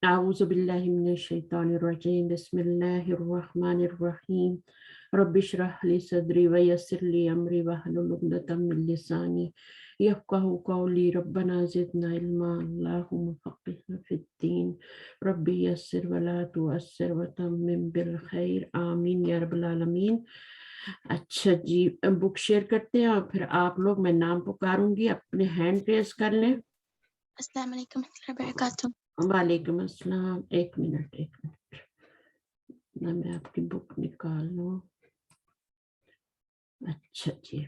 أعوذ بالله من الشيطان الرجيم بسم الله الرحمن الرحيم رب اشرح لي صدري ويسر لي أمري واحلل عقدة من لساني يفقهوا قولي ربنا زدنا علما اللهم فقهنا في الدين ربي يسر ولا تعسر وتمم بالخير آمين या रब्बल आलमीन। अच्छा जी, बुक शेयर करते हैं और फिर आप लोग, मैं नाम पुकारूंगी, अपने हैंड रेस कर लें। अस्सलाम वालेकुम वबरकातुहू। वालेकुम अस्सलाम। एक मिनट ना, मैं आपकी बुक निकाल लूं। अच्छा जी,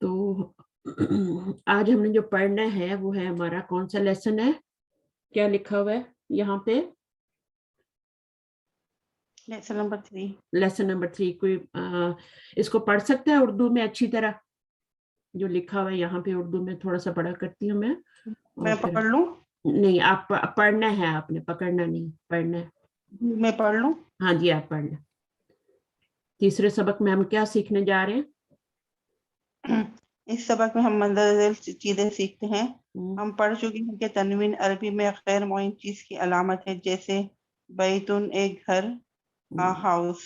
तो आज हमने जो पढ़ना है वो है हमारा कौन सा लेसन है, क्या लिखा हुआ है यहाँ पे? Lesson number 3। Lesson number 3। कोई इसको पढ़ सकता है उर्दू में अच्छी तरह? जो लिखा हुआ है यहाँ पे उर्दू में थोड़ा सा पढ़ा करती हूँ मैं पढ़ लूं? नहीं, आप पढ़ना है, आपने पकड़ना नहीं, पढ़ना है। मैं पढ़ लूं? हाँ जी, आप पढ़ लें। तीसरे सबक में हम क्या सीखने जा रहे हैं? इस सबक में हम मंदरजाल चीजें सीखते हैं। हम पढ़ चुके हैं कि तनवीन अरबी में गैर मुअय्यन चीज की अलामत है, जैसे बैतुन एक घर, हाउस,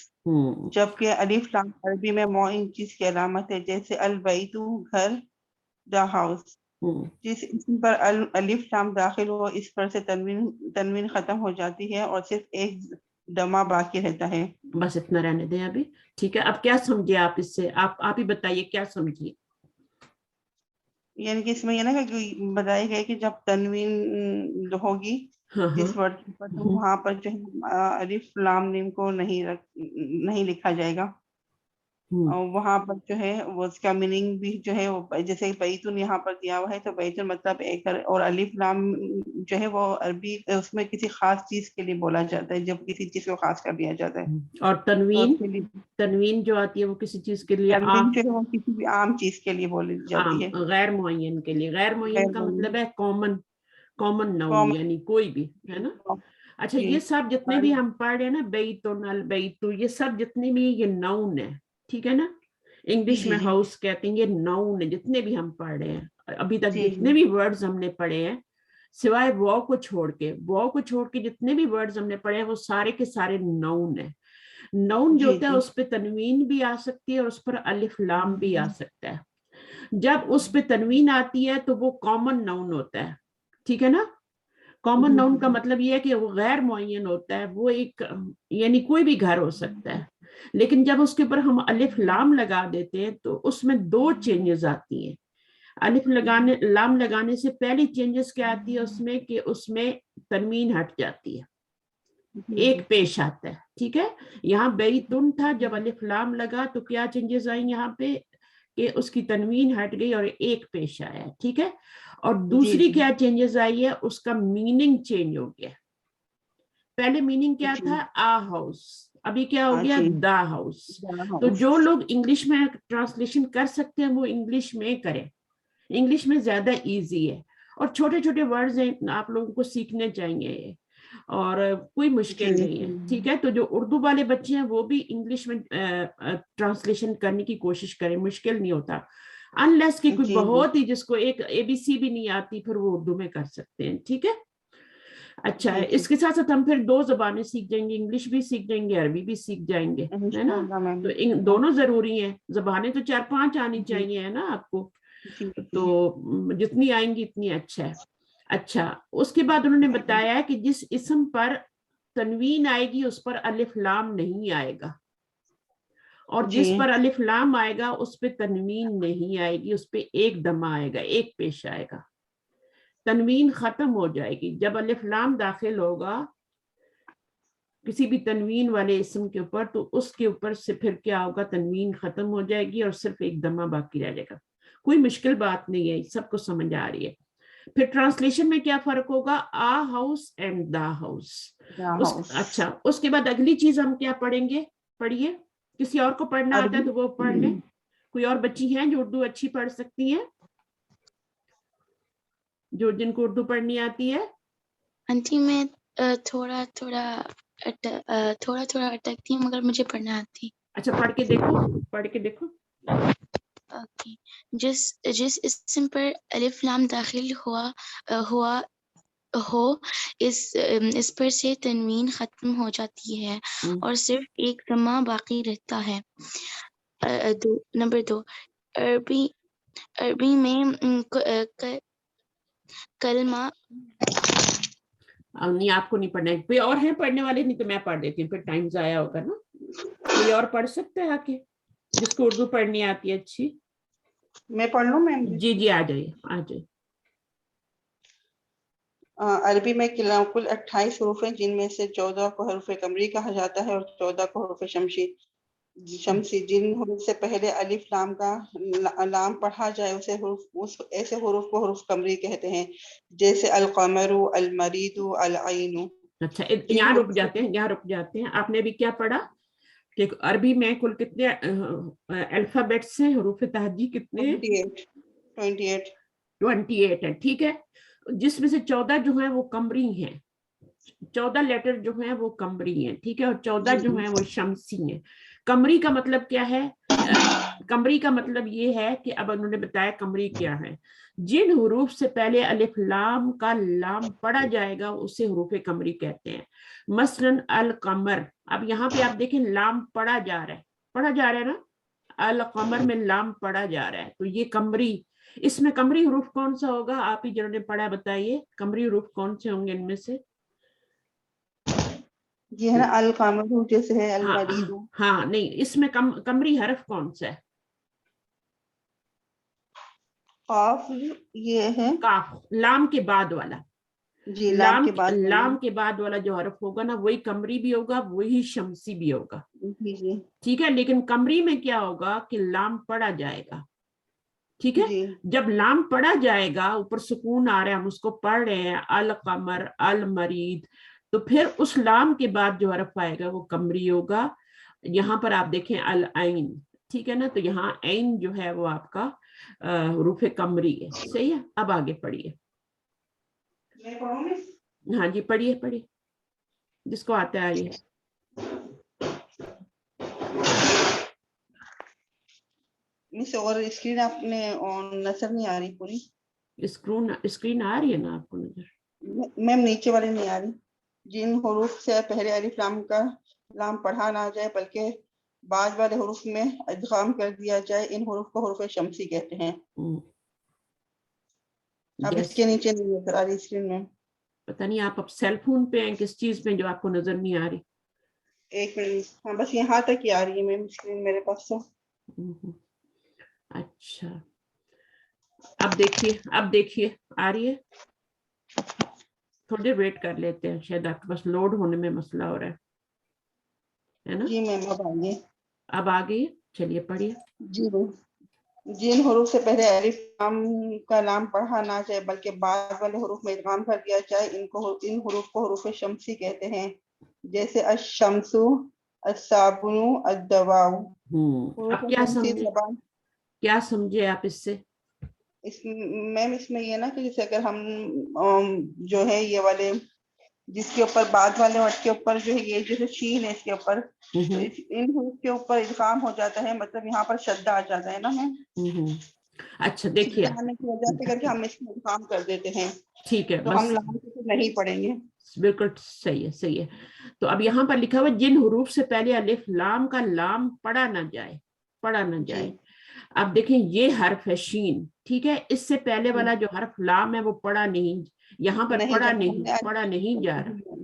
जबकि अलिफ लाम अरबी में मुअय्यन चीज की अलामत है, जैसे अल बैतु घर, द हाउस। जिस इसम पर अलिफ लाम दाखिल हो इस पर से तनवीन खत्म हो जाती है और सिर्फ एक दमा बाकी रहता है। बस इतना रहने दें अभी, ठीक है। अब क्या समझिए आप इससे? आप ही बताइए क्या समझिए। यानी कि इसमें ये ना कि बताया गया कि जब तनवीन होगी जिस वर्ड पर, तो वहां पर जो है अलिफ लाम मीम को नहीं लिखा जाएगा, और वहां पर जो है वो उसका मीनिंग भी जो है वो, जैसे बैतुन यहाँ पर दिया हुआ है तो बैतुन मतलब एक घर, और अलिफ लाम जो है वो अरबी उसमें किसी खास चीज के लिए बोला जाता है, जब किसी चीज को खास कर दिया जाता है। और तनवीन जो आती है वो किसी चीज के लिए, तनवीन जो है वो किसी भी आम चीज के लिए बोली जाती है, गैर मुअय्यन के लिए। गैर मुअय्यन का मतलब है कॉमन नाउन, यानी कोई भी, है ना। अच्छा, ये सब जितने भी हम पढ़ रहे हैं ना, बैतुन, अल बैतु, ये सब जितने भी ये नाउन है, ठीक है ना। इंग्लिश में हाउस कहते हैं, ये नाउन है जितने भी हम पढ़ रहे हैं अभी तक। जितने भी वर्ड्स हमने पढ़े हैं सिवाय वो को छोड़ के जितने भी वर्ड्स हमने पढ़े हैं वो सारे के सारे नाउन है। नाउन जो होता है उस पे तनवीन भी आ सकती है और उस पर अलिफ लाम भी आ सकता है। जब उस पे तनवीन आती है तो वो कॉमन नाउन होता है, ठीक है ना। कॉमन नाउन का मतलब ये है कि वो गैर मुअय्यन होता है, वो एक, यानी कोई भी घर हो सकता है। लेकिन जब उसके ऊपर हम अलिफ लाम लगा देते हैं तो उसमें दो चेंजेस आती हैं। लाम लगाने से पहली चेंजेस क्या आती है उसमें, कि उसमें तनवीन हट जाती है, एक पेश आता है, ठीक है। यहाँ बैतुन था, जब अलिफ लाम लगा तो क्या चेंजेस आई यहाँ पे, कि उसकी तनवीन हट गई और एक पेश आया, ठीक है। और दूसरी क्या चेंजेस आई है, उसका मीनिंग चेंज हो गया। पहले मीनिंग क्या था, आ हाउस, अभी क्या हो गया, द हाउस। तो जो लोग इंग्लिश में ट्रांसलेशन कर सकते हैं वो इंग्लिश में करें, इंग्लिश में ज्यादा इजी है। और छोटे छोटे वर्ड्स हैं, आप लोगों को सीखने चाहिए और कोई मुश्किल नहीं है, ठीक है। तो जो उर्दू वाले बच्चे हैं वो भी इंग्लिश में ट्रांसलेशन करने की कोशिश करें, मुश्किल नहीं होता। अनलेस कि कोई बहुत ही जिसको एक ABC भी नहीं आती, फिर वो उर्दू में कर सकते हैं, ठीक है। अच्छा है, इसके साथ साथ हम फिर 2 जबानें सीख जाएंगे, इंग्लिश भी सीख जाएंगे, अरबी भी सीख जाएंगे, है ना। तो इन दोनों जरूरी हैं, जबानें तो 4-5 आनी चाहिए, है ना आपको। तो जितनी आएंगी इतनी अच्छा है। अच्छा, उसके बाद उन्होंने बताया कि जिस इस्म पर तनवीन आएगी उस पर अलिफ लाम नहीं आएगा, और जिस पर अलिफ लाम आएगा उस पे तनवीन नहीं आएगी, उस पे एक दमा आएगा, एक पेश आएगा। तनवीन खत्म हो जाएगी जब अलिफ लाम दाखिल होगा किसी भी तनवीन वाले इस्म के ऊपर, तो उसके ऊपर से फिर क्या होगा, तनवीन खत्म हो जाएगी और सिर्फ एक दमा बाकी रह जाएगा। कोई मुश्किल बात नहीं है, सबको समझ आ रही है। फिर ट्रांसलेशन में क्या फर्क होगा, आ हाउस एंड द हाउस। अच्छा, उसके बाद अगली चीज हम क्या पढ़ेंगे, पढ़िए। किसी और को पढ़ना आता है तो वो पढ़ ले। कोई और बच्ची हैं जो उर्दू अच्छी पढ़ सकती हैं, जो जिनको उर्दू पढ़नी आती है? आंटी मैं थोड़ा थोड़ा अटकती हूँ, मगर मुझे पढ़ना आती। अच्छा, पढ़ के देखो, पढ़ के देखो। اوکے، جس اسم پر الف لام داخل ہوا ہو اس پر سے تنوین ختم ہو جاتی ہے اور صرف ایک ضمہ باقی رہتا ہے۔ نمبر 2، عربی میں کلمہ نہیں آپ کو نہیں پڑھنا ہے، کوئی اور ہے پڑھنے والے؟ نہیں تو میں پڑھ دیتی ہوں، پھر ٹائم ضائع ہوگا نا۔ کوئی اور پڑھ سکتا ہے آ کے جس کو اردو پڑھنی آتی ہے اچھی؟ میں پڑھ لوں میم؟ جی جی آ جائیے آ جائیے۔ عربی میں کل 28 حروف ہیں، جن میں سے 14 کو حروف قمری کہا جاتا ہے اور 14 کو حروف شمسی۔ جن حروف سے پہلے الف لام کا لام پڑھا جائے ایسے حروف کو حروف قمری کہتے ہیں، جیسے القمر، المرید، العین۔ اچھا یہاں رک جاتے ہیں۔ آپ نے بھی کیا پڑھا کہ عربی میں کل کتنے الفابیٹس ہیں، حروف تہجی کتنے ہیں؟ 28 ہے، ٹھیک ہے، جس میں سے 14 جو ہیں وہ قمری ہیں، 14 لیٹر جو ہیں وہ قمری ہیں، ٹھیک ہے، اور 14 جو ہیں وہ شمسی ہیں۔ قمری کا مطلب کیا ہے؟ قمری کا مطلب یہ ہے کہ اب انہوں نے بتایا قمری کیا ہے، جن حروف سے پہلے الف لام کا لام پڑھا جائے گا اسے حروف قمری کہتے ہیں۔ مثلا القمر، اب یہاں پہ آپ دیکھیں لام پڑھا جا رہا ہے نا، القمر میں لام پڑھا جا رہا ہے، تو یہ قمری۔ اس میں قمری حروف کون سا ہوگا؟ آپ ہی جنہوں نے پڑھا بتائیے، قمری حروف کون سے ہوں گے ان میں سے؟ یہ ہے نا القمر، جیسے ہے المرید۔ ہاں نہیں، اس میں قمری حرف کون سا ہے؟ قاف، یہ ہے کاف، لام کے بعد والا۔ جی، لام کے بعد والا جو حرف ہوگا نا وہی قمری بھی ہوگا، وہی شمسی بھی ہوگا، جی ٹھیک ہے۔ لیکن قمری میں کیا ہوگا کہ لام پڑھا جائے گا، ٹھیک ہے، جی جب لام پڑھا جائے گا، اوپر سکون آ رہا ہے، ہم اس کو پڑھ رہے ہیں القمر، المرید، تو پھر اس لام کے بعد جو حرف آئے گا وہ قمری ہوگا۔ یہاں پر آپ دیکھیں العین، ٹھیک ہے نا، تو یہاں عین جو ہے وہ آپ کا حروف قمری ہے، صحیح ہے۔ اب آگے پڑھیے۔ ہاں جی پڑھیے، جس کو آتا ہے آئیے۔ مس اور اسکرین آپ نے نظر نہیں آ رہی پوری؟ اسکرین آ رہی ہے نا آپ کو نظر؟ میم نیچے والے نہیں آ رہی۔ جن حروف سے پہلے الف لام کا لام پڑھا نہ جائے بلکہ بعد والے حروف میں ادغام کر دیا جائے، ان حروف کو حروف شمسی کہتے ہیں۔ اب اس کے نیچے نہیں نظر آ رہی اسکرین میں۔ پتہ نہیں آپ سیل فون پہ ہیں کس چیز میں جو آپ کو نظر نہیں آ رہی؟ ایک منٹ، ہاں بس یہاں تک ہی آ رہی ہے میم اسکرین میرے پاس تو۔ اچھا اب دیکھیے آ رہی ہے؟ تھوڑی دیر ویٹ کر لیتے ہیں، شاید آپ کے پاس لوڈ ہونے میں مسئلہ ہو رہا ہے نا؟ جی میم اب آئیے۔ اب آ گئی، چلیے پڑھیے۔ جی جن حروف سے پہلے الف لام کا لام پڑھا نہ جائے بلکہ بعد والے حروف میں ادغام کر دیا جائے، ان حروف کو حروف شمسی کہتے ہیں، جیسے الشمس، الصابن، الدواء۔ اب کیا سمجھے آپ اس سے؟ میم اس میں یہ نا کہ جیسے اگر ہم جو ہے یہ والے جس کے اوپر بعد والے ورڈ کے اوپر جو ہے یہ جیسے شین ہے اس کے اوپر، تو ان حروف کے اوپر ادغام ہو جاتا ہے، مطلب یہاں پر شدہ آ جاتا ہے نا میم۔ اچھا دیکھیے آنے کی وجہ سے کر کے ہم اس میں ادغام کر دیتے ہیں، ٹھیک ہے، تو ہم لام کو نہیں پڑھیں گے۔ بالکل صحیح ہے۔ تو اب یہاں پر لکھا ہوا جن حروف سے پہلے الف لام کا لام پڑھا نہ جائے۔ اب دیکھیں یہ حرف ہے شین، ٹھیک ہے، اس سے پہلے والا جو حرف لام ہے وہ پڑھا نہیں، یہاں پر پڑھا نہیں جا رہا،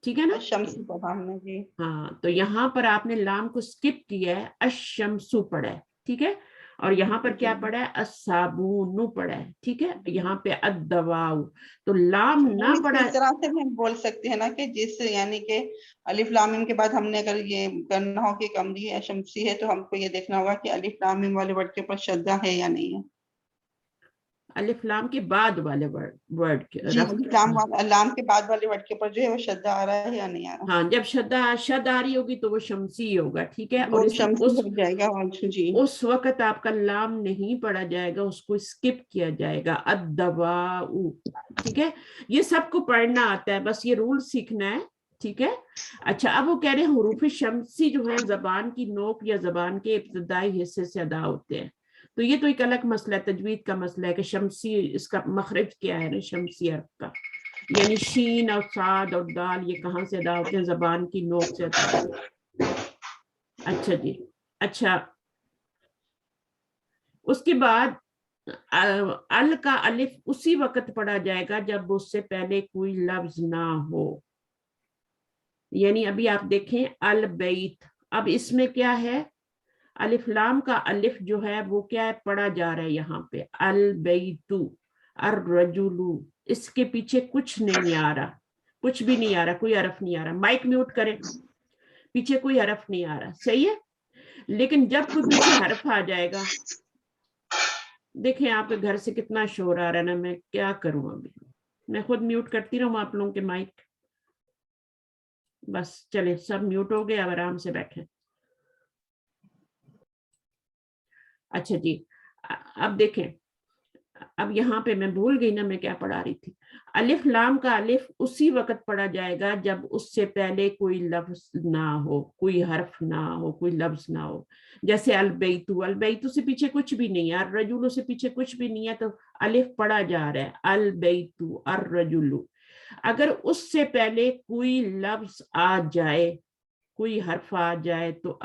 ٹھیک ہے نا؟ شمسی پڑھا ہم نے جی۔ ہاں تو یہاں پر آپ نے لام کو سکپ کیا ہے، الشمسو پڑھا ہے، ٹھیک ہے، اور یہاں پر کیا پڑھا ہے؟ الصابون پڑھا ہے، ٹھیک ہے، یہاں پہ الدواء، تو لام نہ پڑھا۔ اس طرح سے ہم بول سکتے ہیں نا کہ جس یعنی کہ الف لام میم کے بعد ہم نے اگر یہ کرنا ہو کہ قمری ہے شمسی ہے، تو ہم کو یہ دیکھنا ہوگا کہ الف لام میم والے ورڈ کے اوپر شدہ ہے یا نہیں ہے۔ الف لام کے بعد والے ورڈ جی لام کے بعد والے ورڈ کے اوپر جو ہے وہ شدہ آ رہا ہے یا نہیں آ رہا؟ ہاں جب شد آ رہی ہوگی تو وہ شمسی ہوگا، ٹھیک ہے، اور اس وقت آپ کا لام نہیں پڑھا جائے گا، اس کو اسکپ کیا جائے گا، الدواء، ٹھیک ہے، یہ سب کو پڑھنا آتا ہے، بس یہ رول سیکھنا ہے، ٹھیک ہے۔ اچھا اب وہ کہہ رہے ہیں حروف شمسی جو ہیں زبان کی نوک یا زبان کے ابتدائی حصے سے ادا ہوتے ہیں، تو یہ تو ایک الگ مسئلہ ہے، تجوید کا مسئلہ ہے کہ شمسی اس کا مخرج کیا ہے نا، شمسی حرف کا، یعنی شین اور صاد اور دال یہ کہاں سے ادا ہوتے ہیں؟ زبان کی نوک سے ادا ہوتے ہیں۔ اچھا جی، اچھا اس کے بعد ال کا الف اسی وقت پڑھا جائے گا جب اس سے پہلے کوئی لفظ نہ ہو، یعنی ابھی آپ دیکھیں البیت، اب اس میں کیا ہے، الف لام کا الف جو ہے وہ کیا ہے، پڑھا جا رہا ہے یہاں پہ البیتو، الرجلو، اس کے پیچھے کچھ نہیں آ رہا، کچھ بھی نہیں آ رہا، کوئی حرف نہیں آ رہا، مائک میوٹ کریں، پیچھے کوئی حرف نہیں آ رہا، صحیح ہے۔ لیکن جب کوئی پیچھے حرف آ جائے گا، دیکھیں آپ کے گھر سے کتنا شور آ رہا ہے نا، میں کیا کروں، ابھی میں خود میوٹ کرتی رہوں آپ لوگوں کے مائک، بس چلے سب میوٹ ہو گئے، اب آرام سے بیٹھے۔ اچھا جی، اب دیکھیں، اب یہاں پہ میں بھول گئی نا میں کیا پڑھا رہی تھی، الف لام کا الف اسی وقت پڑھا جائے گا جب اس سے پہلے کوئی لفظ نہ ہو، کوئی حرف نہ ہو، کوئی لفظ نہ ہو، جیسے البیتو، البیتو سے پیچھے کچھ بھی نہیں ہے، الرجلو سے پیچھے کچھ بھی نہیں ہے، تو الف پڑھا جا رہا ہے، البیتو الرجلو۔ اگر اس سے پہلے کوئی لفظ آ جائے، کوئی حرف آ جائے تو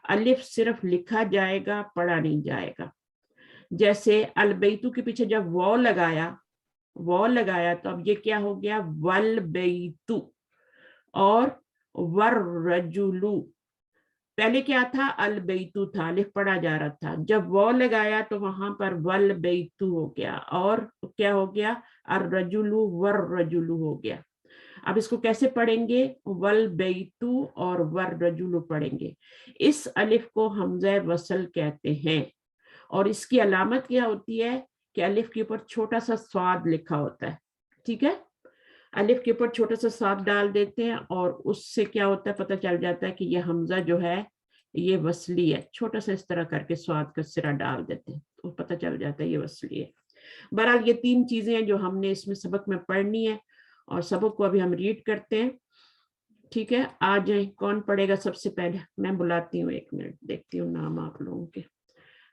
الف صرف لکھا جائے گا، پڑھا نہیں جائے گا۔ جیسے البیتو کے پیچھے جب واو لگایا تو اب یہ کیا ہو گیا، والبیتو، اور والرجلو، پہلے کیا تھا، البیتو تھا، الف پڑھا جا رہا تھا، جب واو لگایا تو وہاں پر والبیتو ہو گیا، اور کیا ہو گیا، الرجلو والرجلو ہو گیا۔ اب اس کو کیسے پڑھیں گے، والبیتو اور والرجلو پڑھیں گے، اس الف کو حمزہ وصل کہتے ہیں، اور اس کی علامت کیا ہوتی ہے کہ الف کے اوپر چھوٹا سا صاد لکھا ہوتا ہے، ٹھیک ہے، الف کے اوپر چھوٹا سا صاد ڈال دیتے ہیں، اور اس سے کیا ہوتا ہے، پتہ چل جاتا ہے کہ یہ حمزہ جو ہے یہ وصلی ہے، چھوٹا سا اس طرح کر کے صاد کا سرا ڈال دیتے ہیں تو پتہ چل جاتا ہے یہ وصلی ہے۔ بہرحال یہ تین چیزیں ہیں جو ہم نے اس میں سبق میں پڑھنی ہے، اور سبق کو ابھی ہم ریڈ کرتے ہیں، ٹھیک ہے، آ جائیں، کون پڑھے گا سب سے پہلے، میں بلاتی ہوں، ایک منٹ دیکھتی ہوں نام آپ لوگوں کے،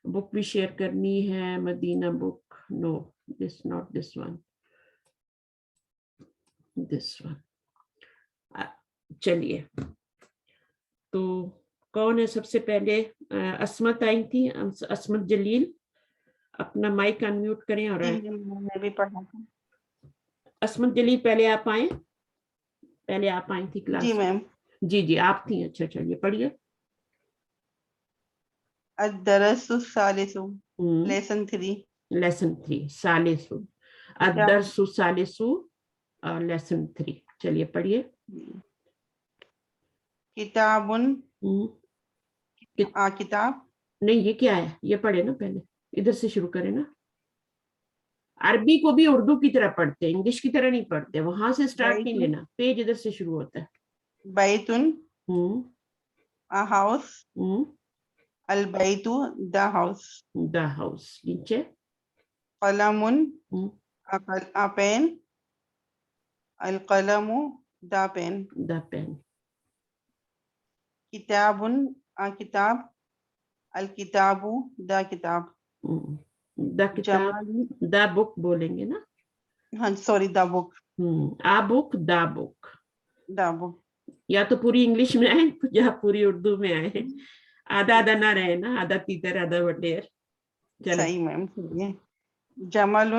بک بھی شیئر کرنی ہے، Madina book, no this not this one, this one, چلیے، تو کون ہے سب سے پہلے، عصمت آئی تھی، عصمت جلیل، اپنا مائک انمیوٹ کریں، اور میں بھی پڑھا تھا، عصمت جلیل پہلے آپ آئیں، پہلے آپ آئی تھی کلاس جی میم، جی آپ تھی، اچھا چلیے پڑھیے۔ الدرس الثالث، لیسن 3، لیسن 3 ثالث، الدرس الثالث، لیسن 3، چلیے پڑھیے۔ کتاب، کتاب، نہیں یہ کیا ہے، یہ پڑھے نا پہلے، ادھر سے شروع کریں نا، عربی کو بھی اردو کی طرح پڑھتے ہیں، انگلش کی طرح نہیں پڑھتے، وہاں سے سٹارٹ نہیں لینا، پیج ادھر سے شروع ہوتا ہے۔ بیتن، ہاؤس، البیت، دا ہاؤس، دا ہاؤس، نیچے قلم، پین، القلم، دا پین، دا پین، کتاب، کتاب، الکتاب، دا کتاب، دا کتاب، دا بک بولیں گے نا، ہاں سوری، دا بک، آ بک، دا بک، دا بک، یا تو پوری انگلش میں آئے یا پوری اردو میں آئے، آدھا آدھا نہ رہے نا، آدھا تیتر آدھا وٹیر، صحیح میم، جمل،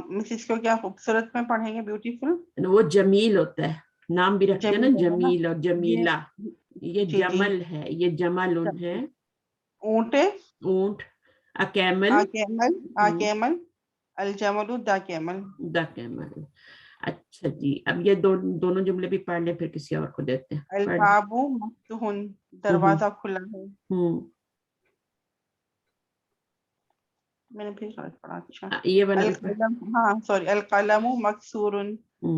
مسز کو کیا خوبصورت میں پڑھیں گے، بیوٹیفل، وہ جمیل ہوتا ہے، نام بھی رکھتے ہیں نا، جمیل اور جمیلہ، یہ جی جمل ہے، یہ جمل ہے، اونٹ، اونٹ، کیمل، کیمل، الجمل، دا کیمل، دا کیمل۔ اچھا جی، اب یہ دونوں جملے بھی پڑھ لیں، پھر کسی اور کو دیتے ہیں۔ الباب مفتوح، دروازہ کھلا ہے، میں نے پھر غلط پڑھا، اچھا، یہ والا القلم، ہاں سوری، القلم مکسور،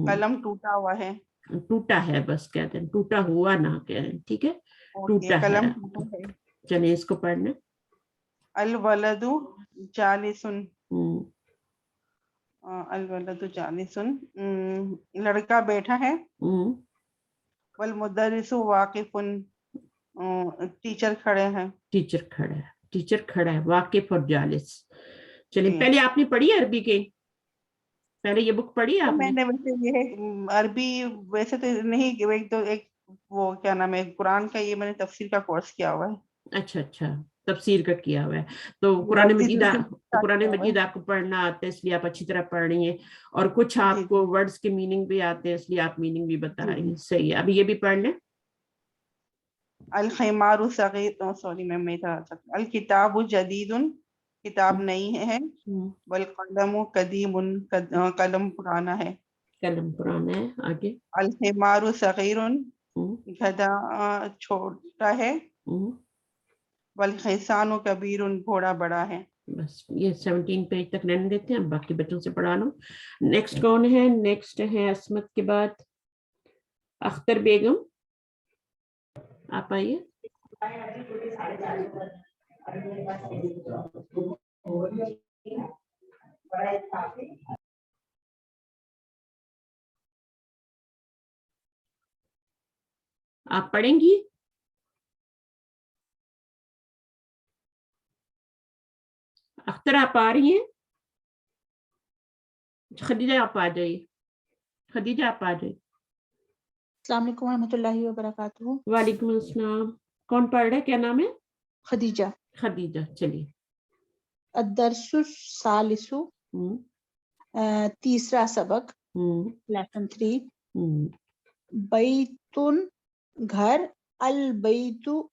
قلم ٹوٹا ہوا ہے، ٹوٹا ہے، بس کہتے ہیں ٹوٹا ہوا نہ کہیں، ٹھیک ہے، ٹوٹا ہے، قلم ٹوٹا ہے، چلیے اس کو پڑھنے۔ الولد جالس، الولد جالس، لڑکا بیٹھا ہے، والمدرس واقف، टीचर खड़े हैं, टीचर खड़ा है, टीचर खड़ा है, वाकिफ और जालिस। चलिए जी। पहले आपने पढ़ी है अरबी के, पहले ये बुक पढ़ी है तो आपने? मैंने वैसे ये अरबी वैसे तो नहीं, एक तो एक वो क्या नाम है कुरान का, ये मैंने तफसीर का कोर्स किया हुआ है। अच्छा अच्छा, तफसीर का किया हुआ है। तो ये कुरान अर्जी मजीद तफसीर का कुरान किया हुआ मजीद है। आपको पढ़ना आता है, इसलिए आप अच्छी तरह पढ़ रही हैं, और कुछ जी आपको जी वर्ड्स के मीनिंग भी आते हैं, इसलिए आप मीनिंग भी बता जी रही जी। हैं। सही है, अभी ये भी पढ़ लें। अल खैमारु सगीर, सॉरी मैम, मैं था अल किताबु जदीदुन, किताब नई है, वल कलमु कदीमुन, कलम पुराना है। कलम पुराना है। आगे। अल हिमारु सगीरुन, हम्म, गधा छोटा है, हम्म, वल हिसानु कबीरुन, घोड़ा बड़ा है। बस ये 17 पेज तक रहने देते हैं, बाकी बच्चों से पढ़ा लो। नेक्स्ट कौन है? नेक्स्ट है असमत के बाद अख्तर बेगम, आप आइए। आप पढ़ेंगी? अख्तर आप आ रही हैं? खदीजा आप आ जाइए, खदीजा आप आ जाइए। अस्सलाम वालेकुम रहमतुल्लाहि व बरकातुहू। वालेकुम अस्सलाम। कौन पढ़ रहा है, क्या नाम है? खदीजा। खदीजा, चलिए। अद्दरसु सालिसु, तीसरा सबक, लेसन 3। बैतुन घर, अल बैतु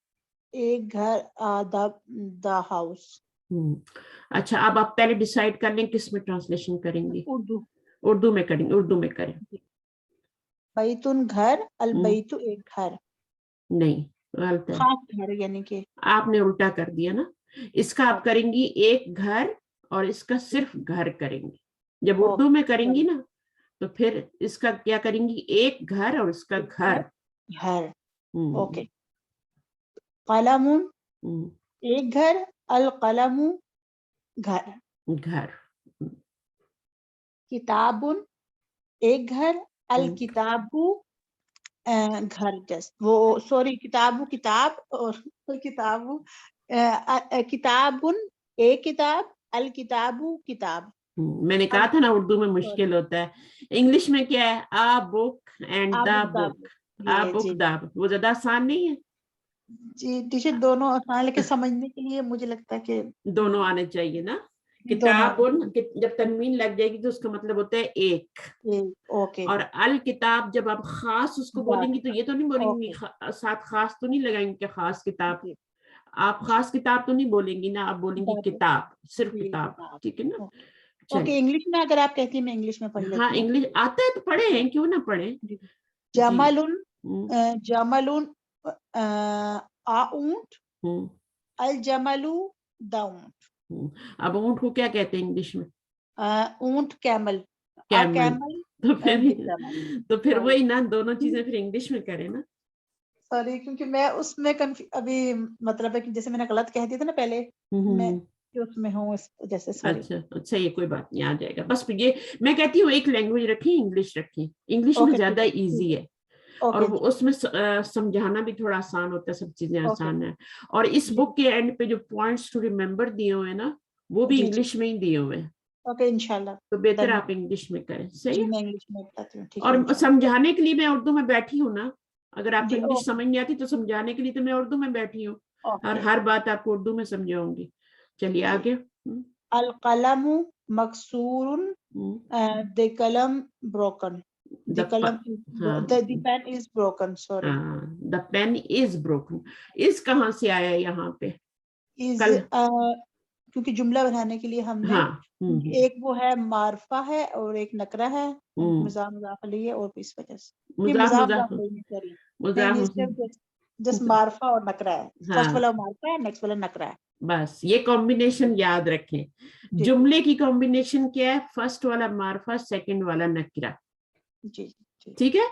एक घर, द हाउस। अच्छा, अब आप पहले डिसाइड कर लें किस में ट्रांसलेशन करेंगी। उर्दू। उर्दू में करेंगे, उर्दू में करें। बैतुन घर, अल बैतु एक घर। नहीं, गलत है, खास घर यानी कि आपने उल्टा कर दिया ना। इसका आप करेंगी एक घर, और इसका सिर्फ घर करेंगी। जब उर्दू में करेंगी ना, तो फिर इसका क्या करेंगी, एक घर और इसका घर। घर, ओके। कलमुन एक घर, अल कलमु घर। घर। किताबुन एक घर, अल किताबु घर। जस्ट वो, सॉरी, किताबु किताब और किताबु किताबुन एक किताब, अल किताबु किताब। मैंने कहा था ना उर्दू में मुश्किल होता है। इंग्लिश में क्या है, a book and the book, a book the book, वो ज्यादा आसान नहीं है जी टीचर, दोनों आसान, लेकिन समझने के लिए मुझे लगता है कि दोनों आने चाहिए ना। किताबुन जब तनवीन लग जाएगी तो उसका मतलब होता है एक। ओके। और अल किताब जब आप खास उसको बोलेंगी तो ये तो नहीं बोलेंगी, साथ खास तो नहीं लगाएंगे कि खास किताब। आप खास किताब तो नहीं बोलेंगी ना, आप बोलेंगी किताब, सिर्फ किताब, ठीक है ना। ओके, इंग्लिश में अगर आप कहती हैं मैं इंग्लिश में पढ़ लेती हूँ। हाँ, इंग्लिश आता है तो पढ़े हैं, क्यों ना पढ़े। जमलुन, जमलुन आ ऊंट, अल जमलु द ऊंट। अब ऊंट को क्या कहते हैं इंग्लिश में? ऊंट कैमल। कैमल। तो फिर वही ना, दोनों चीजें फिर इंग्लिश में करें ना। सॉरी, क्योंकि मैं उसमें अभी मतलब है कि जैसे मैंने गलत कह दिया था ना पहले, मैं उसमें हूँ जैसे। अच्छा, ये कोई बात नहीं, आ जाएगा। बस ये मैं कहती हूँ, एक लैंग्वेज रखी, इंग्लिश रखी। इंग्लिश में ज्यादा इजी है, और वो उसमें समझाना भी थोड़ा आसान होता है, सब चीजें आसान है। और इस बुक के एंड पे जो पॉइंट्स टू रिमेम्बर दिए हुए हैं ना, वो भी इंग्लिश में ही दिए हुए हैं। ओके, इंशाल्लाह। तो बेहतर आप इंग्लिश में करें, सही है। मैं इंग्लिश में बताती हूँ, ठीक है। और समझाने के लिए मैं उर्दू में बैठी हूँ ना, अगर आपको इंग्लिश समझ नहीं आती तो समझाने के लिए तो मैं उर्दू में बैठी हूँ, और हर बात आपको उर्दू में समझाऊंगी। चलिए आगे। अल कलमु मकसूरुन, द कलम broken. The pen is broken, sorry. The pen is broken. इस कहाँ से आया यहाँ पे? क्योंकि जुमला बनाने के लिए हमने एक वो है मारफा है और एक नकरा है, मुजाफ अलैहि, और इस वजह से जस्ट मारफा और नकरा है। फर्स्ट वाला मारफा है, नेक्स्ट वाला नकरा है। बस ये कॉम्बिनेशन याद रखें। जुमले की कॉम्बिनेशन क्या है? फर्स्ट वाला मारफा, सेकंड वाला नकरा। ठीक है,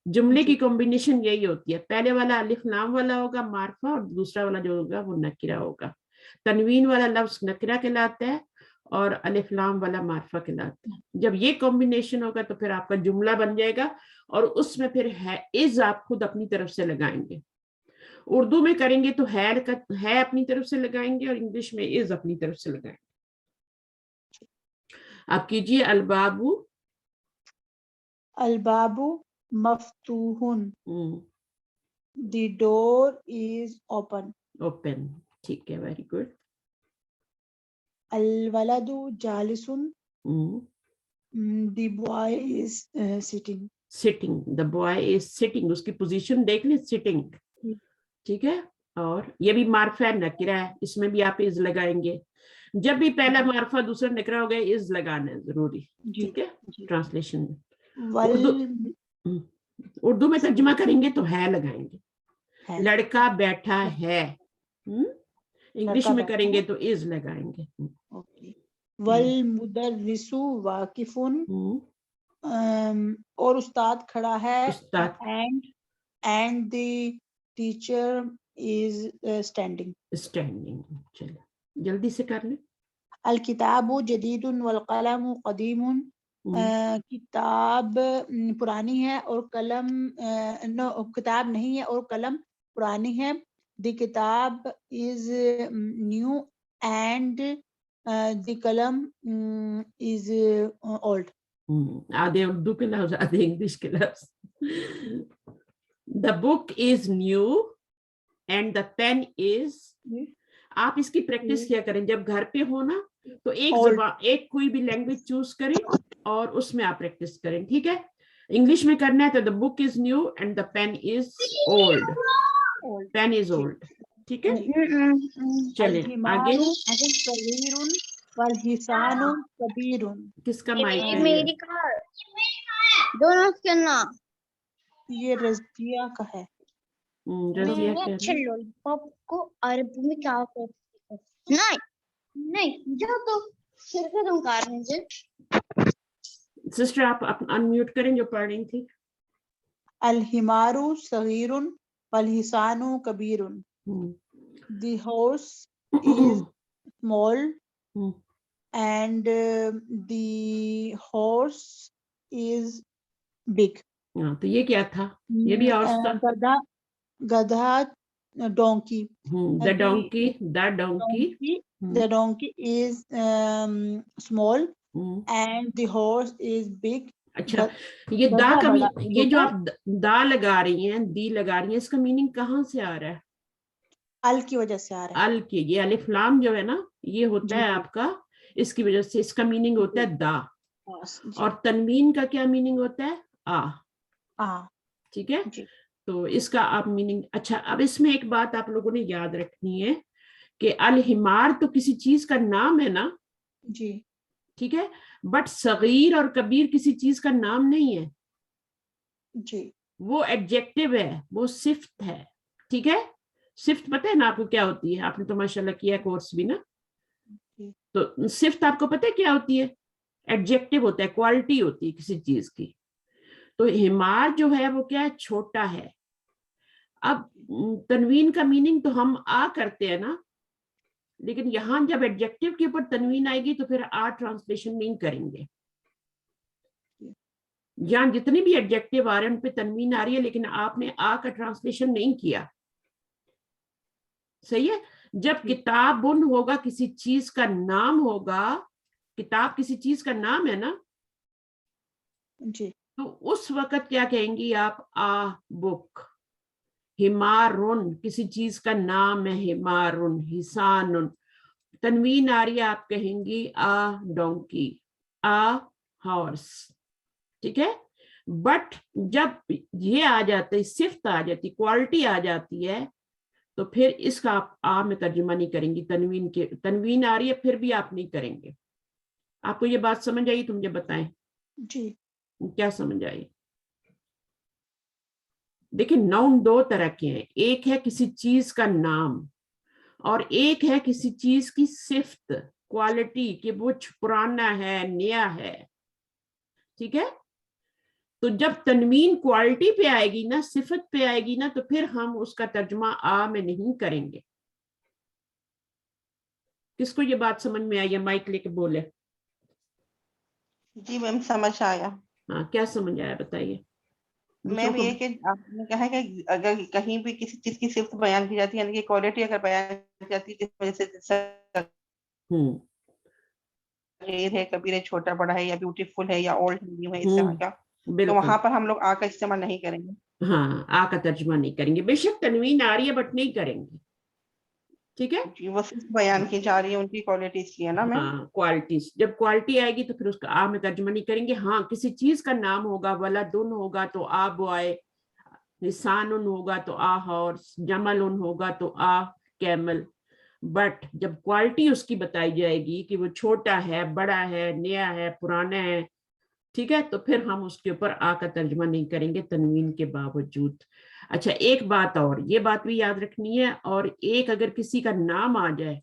जुमले की कॉम्बिनेशन यही होती है। पहले वाला अलिफ लाम वाला होगा मारफा, और दूसरा वाला जो होगा वो नकरा होगा। तनवीन वाला लफ्ज नकरा कहलाता है, और अलिफ लाम वाला मारफा कहलाता है। जब ये कॉम्बिनेशन होगा तो फिर आपका जुमला बन जाएगा, और उसमें फिर है इज आप खुद अपनी तरफ से लगाएंगे। اردو میں کریں گے تو ہے اپنی طرف سے لگائیں گے اور انگلش میں از اپنی طرف سے لگائیں گے. آپ کیجئے البابو. البابو مفتوحن. The door is open. Open. ٹھیک ہے, ویری گڈ. الولدو جالسن. The boy is sitting. Sitting. The boy is sitting. اس کی پوزیشن دیکھ لیں, سٹنگ. ٹھیک ہے. اور یہ بھی معرفہ نکرہ ہے, اس میں بھی آپ از لگائیں گے. جب بھی پہلا معرفہ دوسرا نکرہ ہو گیا از لگانا ہے ضروری. ٹھیک ہے. ٹرانسلیشن میں اردو میں ترجمہ کریں گے تو ہے لگائیں گے. لڑکا بیٹھا ہے. انگلش میں کریں گے تو از لگائیں گے. والمدرس واقفن. اور استاد کھڑا ہے. and the teacher is standing. Standing. چلو جلدی سے کر لیں. الکتاب جدید والقلم قدیم. کتاب پرانی ہے اور قلم کتاب نہیں ہے اور قلم پرانی ہے. The کتاب is new and the قلم is old. آدھے اردو کے لفظ آدھے انگلش کے لفظ. The book is new and the pen is. آپ اس کی پریکٹس کیا کریں جب گھر پہ ہونا تو ایک زبان ایک کوئی بھی لینگویج چوز کریں اور اس میں آپ پریکٹس کریں. ٹھیک ہے. انگلش میں کرنا ہے تو the book is new and the pen is old. pen is old. ٹھیک ہے. چلیں آگے. والحسان کبیر. کس کا مائک ہے؟ میری کار دونوں کرنا. یہ رضیہ کا ہے. رضیہ اچھا لولی پاپ کو عربی میں کیا کہتے ہیں؟ نہیں جو تو شرکت تم کار مجھے. سسٹر آپ انمیوٹ کریں جو پڑھ رہی تھی. الحمار صغیر والحسان کبیر. The horse is small and the horse is big. تو یہ کیا تھا؟ یہ بھی اور گدھا گدھا donkey. The donkey is small and the horse is big. اچھا یہ دا کا یہ جو آپ دا لگا رہی ہیں دی لگا رہی ہیں اس کا میننگ کہاں سے آ رہا ہے؟ ال کی وجہ سے آ رہا ہے. ال کی یہ الف لام جو ہے نا یہ ہوتا ہے آپ کا اس کی وجہ سے اس کا میننگ ہوتا ہے دا. اور تنوین کا کیا میننگ ہوتا ہے؟ آ. ٹھیک ہے. تو اس کا آپ میننگ. اچھا اب اس میں ایک بات آپ لوگوں نے یاد رکھنی ہے کہ الحمار تو کسی چیز کا نام ہے نا. جی ٹھیک ہے. بٹ صغیر اور کبیر کسی چیز کا نام نہیں ہے. جی وہ ایڈجیکٹو ہے, وہ صفت ہے. ٹھیک ہے. صفت پتہ ہے نا آپ کو کیا ہوتی ہے؟ آپ نے تو ماشاءاللہ کیا کورس بھی نا. تو صفت آپ کو پتہ ہے کیا ہوتی ہے؟ ایڈجیکٹو ہوتا ہے, کوالٹی ہوتی ہے کسی چیز کی. تو حمار جو ہے وہ کیا ہے؟ چھوٹا ہے. اب تنوین کا میننگ تو ہم آ کرتے ہیں نا, لیکن یہاں جب ایڈجیکٹو کے اوپر تنوین آئے گی تو پھر آ ٹرانسلیشن نہیں کریں گے. یہاں جتنے بھی ایڈجیکٹو آ رہے ہیں ان پہ تنوین آ رہی ہے لیکن آپ نے آ کا ٹرانسلیشن نہیں کیا. صحیح ہے. جب کتاب ہوگا کسی چیز کا نام ہوگا, کتاب کسی چیز کا نام ہے نا جی, تو اس وقت کیا کہیں گی آپ؟ آ بک. حمارن کسی چیز کا نام ہے, حمارن. حسان تنوین آ رہی ہے آپ کہیں گی آ ڈونکی, آ ہارس. ٹھیک ہے. بٹ جب یہ آ جاتا ہے, صفت آ جاتی, کوالٹی آ جاتی ہے, تو پھر اس کا آپ آ میں ترجمہ نہیں کریں گی. تنوین آ رہی ہے پھر بھی آپ نہیں کریں گے. آپ کو یہ بات سمجھ آئی؟ تو مجھے بتائیں جی کیا سمجھ آئی. دیکھیں ناؤن دو طرح کے ہیں, ایک ہے کسی چیز کا نام اور ایک ہے کسی چیز کی صفت, کوالٹی, کہ وہ پرانا ہے, نیا ہے. ٹھیک ہے. تو جب تنوین کوالٹی پہ آئے گی نا, صفت پہ آئے گی نا, تو پھر ہم اس کا ترجمہ آ میں نہیں کریں گے. کس کو یہ بات سمجھ میں آئی ہے؟ مائک لے کے بولے. جی میم سمجھ آیا. ہاں کیا سمجھ آیا بتائیے. میں بھی یہ کہ آپ نے کہا ہے کہ اگر کہیں بھی کسی چیز کی صفت بیان کی جاتی ہے یعنی کہ کوالٹی اگر بیان کی جاتی ہے جس وجہ سے صغیر ہے کبیر ہے چھوٹا بڑا ہے یا بیوٹیفل ہے یا اولڈ نیو ہے اس طرح کا تو وہاں پر ہم لوگ آ کا استعمال نہیں کریں گے. ہاں آ کا ترجمہ نہیں کریں گے, بے شک تنوین آ رہی ہے بٹ نہیں کریں گے. ٹھیک ہے, وہ صرف بیان کی جا رہی ہے ان کی کوالٹی اس لیے نا میں. ہاں کوالٹیز, جب کوالٹی آئے گی تو پھر اس کا آ میں ترجمہ نہیں کریں گے. ہاں کسی چیز کا نام ہوگا, ولدن ہوگا تو آ بوائے, نسان ہوگا تو آ ہارس, جمل ہوگا تو آ کیمل. بٹ جب کوالٹی اس کی بتائی جائے گی کہ وہ چھوٹا ہے, بڑا ہے, نیا ہے, پرانا ہے, ٹھیک ہے, تو پھر ہم اس کے اوپر آ کا ترجمہ نہیں کریں گے تنوین کے باوجود. اچھا ایک بات اور, یہ بات بھی یاد رکھنی ہے, اور ایک اگر کسی کا نام آ جائے,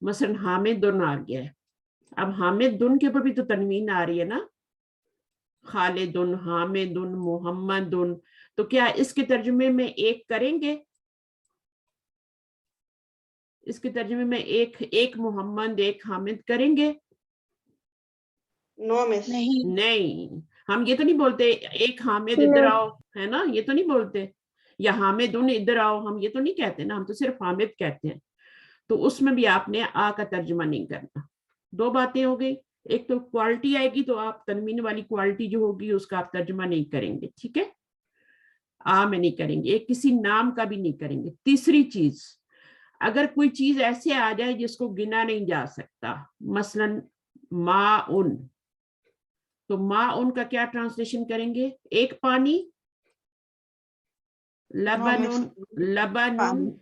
مثلا حامدن آ گیا ہے, اب حامدن کے اوپر بھی تو تنوین آ رہی ہے نا, خالدن, حامدن, محمدن, تو کیا اس کے ترجمے میں ایک کریں گے؟ اس کے ترجمے میں ایک محمد ایک حامد کریں گے؟ نہیں, ہم یہ تو نہیں بولتے ایک حامد ادھر آؤ, ہے نا, یہ تو نہیں بولتے, یا حامدن ادھر آؤ, ہم یہ تو نہیں کہتے نا, ہم تو صرف حامد کہتے ہیں. تو اس میں بھی آپ نے آ کا ترجمہ نہیں کرنا. دو باتیں ہو گئی, ایک تو کوالٹی آئے گی تو آپ تنوین والی کوالٹی جو ہوگی اس کا آپ ترجمہ نہیں کریں گے, ٹھیک ہے, آ میں نہیں کریں گے, ایک کسی نام کا بھی نہیں کریں گے. تیسری چیز, اگر کوئی چیز ایسے آ جائے جس کو گنا نہیں جا سکتا, مثلا ماءن, تو ماءن کا کیا ٹرانسلیشن کریں گے؟ ایک پانی, لبن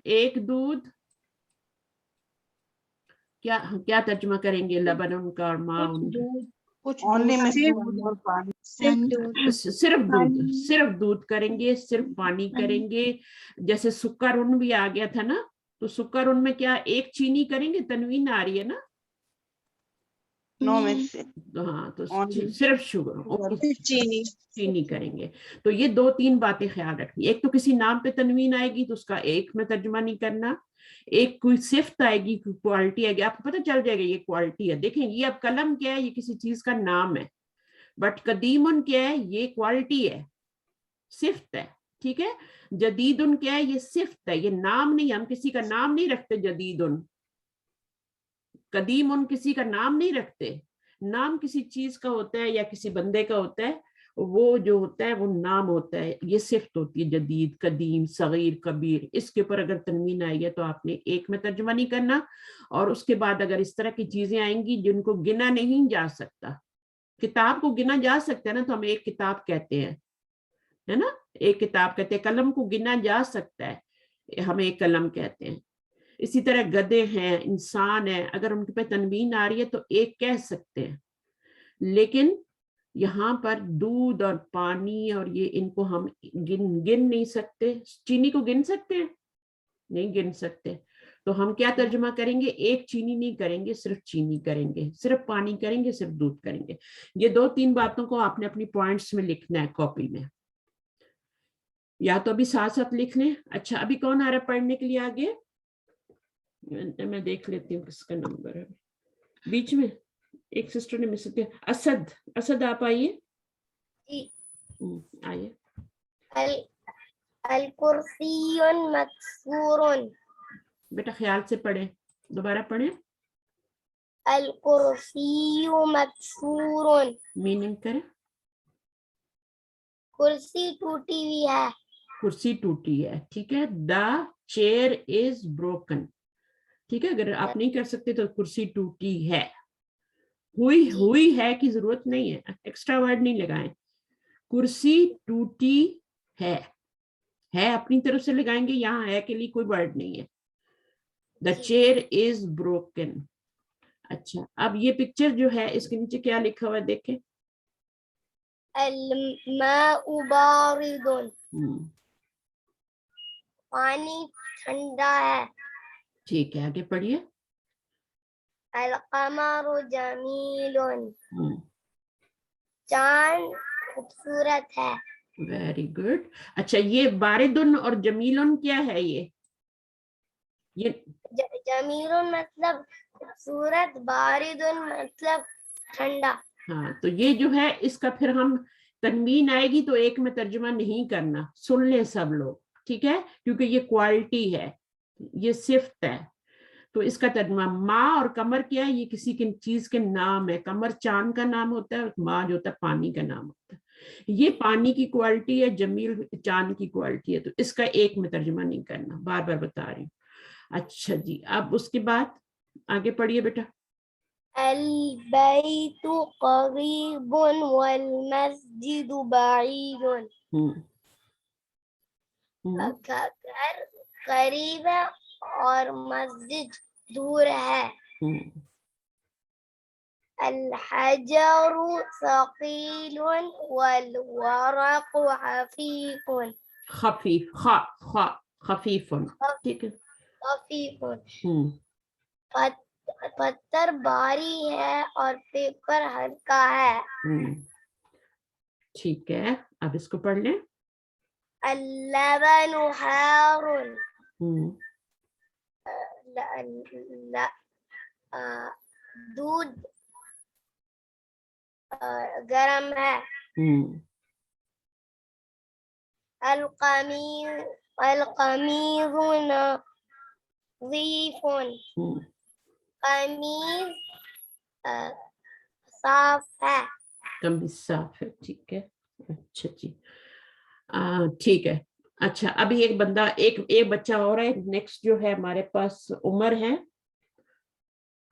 ایک دودھ, کیا ترجمہ کریں گے لبن کا اور ماءن؟ صرف دودھ کریں گے, صرف پانی کریں گے. جیسے سکر بھی آ گیا تھا نا, تو سکر میں کیا ایک چینی کریں گے, تنوین آ رہی ہے نا, ہاں تو صرف شوگر چینی کریں گے. تو یہ دو تین باتیں خیال رکھنی, ایک تو کسی نام پہ تنوین آئے گی تو اس کا ایک میں ترجمہ نہیں کرنا, ایک کوئی صفت آئے گی, کوئی کوالٹی آئے گی, آپ کو پتہ چل جائے گا یہ کوالٹی ہے. دیکھیں یہ اب قلم کیا ہے, یہ کسی چیز کا نام ہے, بٹ قدیمن کیا ہے, یہ کوالٹی ہے, صفت ہے, ٹھیک ہے. جدیدن کیا ہے, یہ صفت ہے, یہ نام نہیں, ہم کسی کا نام نہیں رکھتے جدیدن. قدیم کسی کا نام نہیں رکھتے, نام کسی چیز کا ہوتا ہے یا کسی بندے کا ہوتا ہے, وہ جو ہوتا ہے وہ نام ہوتا ہے, یہ صفت ہوتی ہے جدید, قدیم, صغیر, کبیر. اس کے اوپر اگر تنوین آئی ہے تو آپ نے ایک میں ترجمہ نہیں کرنا. اور اس کے بعد اگر اس طرح کی چیزیں آئیں گی جن کو گنا نہیں جا سکتا, کتاب کو گنا جا سکتا ہے نا, تو ہم ایک کتاب کہتے ہیں, ہے نا, ایک کتاب کہتے ہیں. قلم کو گنا جا سکتا ہے, ہم ایک قلم کہتے ہیں. اسی طرح گدے ہیں, انسان ہیں, اگر ان پہ تنوین آ رہی ہے تو ایک کہہ سکتے ہیں. لیکن یہاں پر دودھ اور پانی اور یہ, ان کو ہم گن نہیں سکتے. چینی کو گن سکتے ہیں؟ نہیں گن سکتے. تو ہم کیا ترجمہ کریں گے؟ ایک چینی نہیں کریں گے, صرف چینی کریں گے, صرف پانی کریں گے, صرف دودھ کریں گے. یہ دو تین باتوں کو آپ نے اپنی پوائنٹس میں لکھنا ہے کاپی میں, یا تو ابھی ساتھ ساتھ لکھ لیں. اچھا ابھی کون آ رہا ہے پڑھنے کے لیے آگے؟ میں دیکھ لیتی ہوں کس کا نمبر ہے. بیچ میں ایک سسٹر نے مس کیا, اسد آپ آئیے. آئیے. الکرسی مکسور. بیٹا خیال سے پڑھیں, دوبارہ پڑھیں. الکرسی مکسور. میننگ کریں. کرسی ٹوٹی ہوئی ہے. کرسی ٹوٹی ہے, ٹھیک ہے. دا چیئر از بروکن, ٹھیک ہے. اگر آپ نہیں کر سکتے تو کرسی ٹوٹی ہے. ہوئی ہے کی ضرورت نہیں ہے, ایکسٹرا ورڈ نہیں لگائیں. کرسی ٹوٹی ہے اپنی طرف سے لگائیں گے, یہاں ہے کے لیے کوئی ورڈ نہیں ہے. The chair is broken. اچھا اب یہ پکچر جو ہے اس کے نیچے کیا لکھا ہوا ہے دیکھیں. الماء بارد. پانی ٹھنڈا ہے. ٹھیک ہے, آگے پڑھیے. القمر جمیل. چاند خوبصورت ہے. Very good. اچھا یہ باردن اور جمیلن کیا ہے؟ یہ جمیل مطلب خوبصورت, باردن مطلب ٹھنڈا. ہاں تو یہ جو ہے اس کا پھر ہم تنوین آئے گی تو ایک میں ترجمہ نہیں کرنا, سن لیں سب لوگ, ٹھیک ہے, کیونکہ یہ کوالٹی ہے, یہ صفت ہے. تو اس کا ترجمہ ماں اور قمر کیا ہے, یہ کسی کی چیز کے نام ہے. قمر چاند کا نام ہوتا ہے اور ماں جو ہوتا ہے پانی کا نام ہوتا ہے. یہ پانی کی کوالٹی ہے, جمیل چاند کی کوالٹی ہے, تو اس کا ایک میں ترجمہ نہیں کرنا, بار بار بتا رہی ہوں. اچھا جی, اب اس کے بعد آگے پڑھیے بیٹا. البيت قريب والمسجد بعيد. گھر قریب ہے اور مسجد دور ہے. الحجر ثقيل والورق خفيف. خفیف, خفیف, ٹھیک ہے, خفیف. پتھر بھاری ہے اور پیپر ہلکا ہے. ٹھیک ہے, اب اس کو پڑھ لیں. اللبن حار. دودھ گرم ہے. القمیض نظیف. قمیض صاف ہے. قمیض صاف ہے, ٹھیک ہے. اچھا جی, ٹھیک ہے. اچھا, ابھی ایک بندہ, ایک بچہ اور ہے. نیکسٹ جو ہے ہمارے پاس عمر ہے.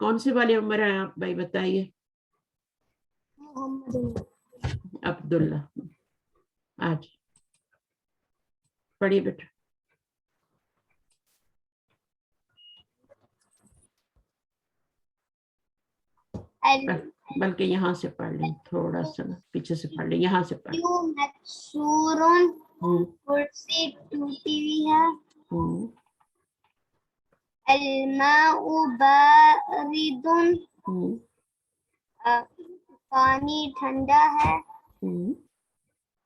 کون سے والے عمر ہیں آپ بھائی بتائیے؟ عبداللہ, آج پڑھیے بیٹا. بلکہ یہاں سے پڑھ لیں, تھوڑا سا پیچھے سے پڑھ لیں, یہاں سے پڑھ لیں. مکسورن, کرسی ٹوٹی ہوئی ہے. الماء بارد, پانی ٹھنڈا ہے.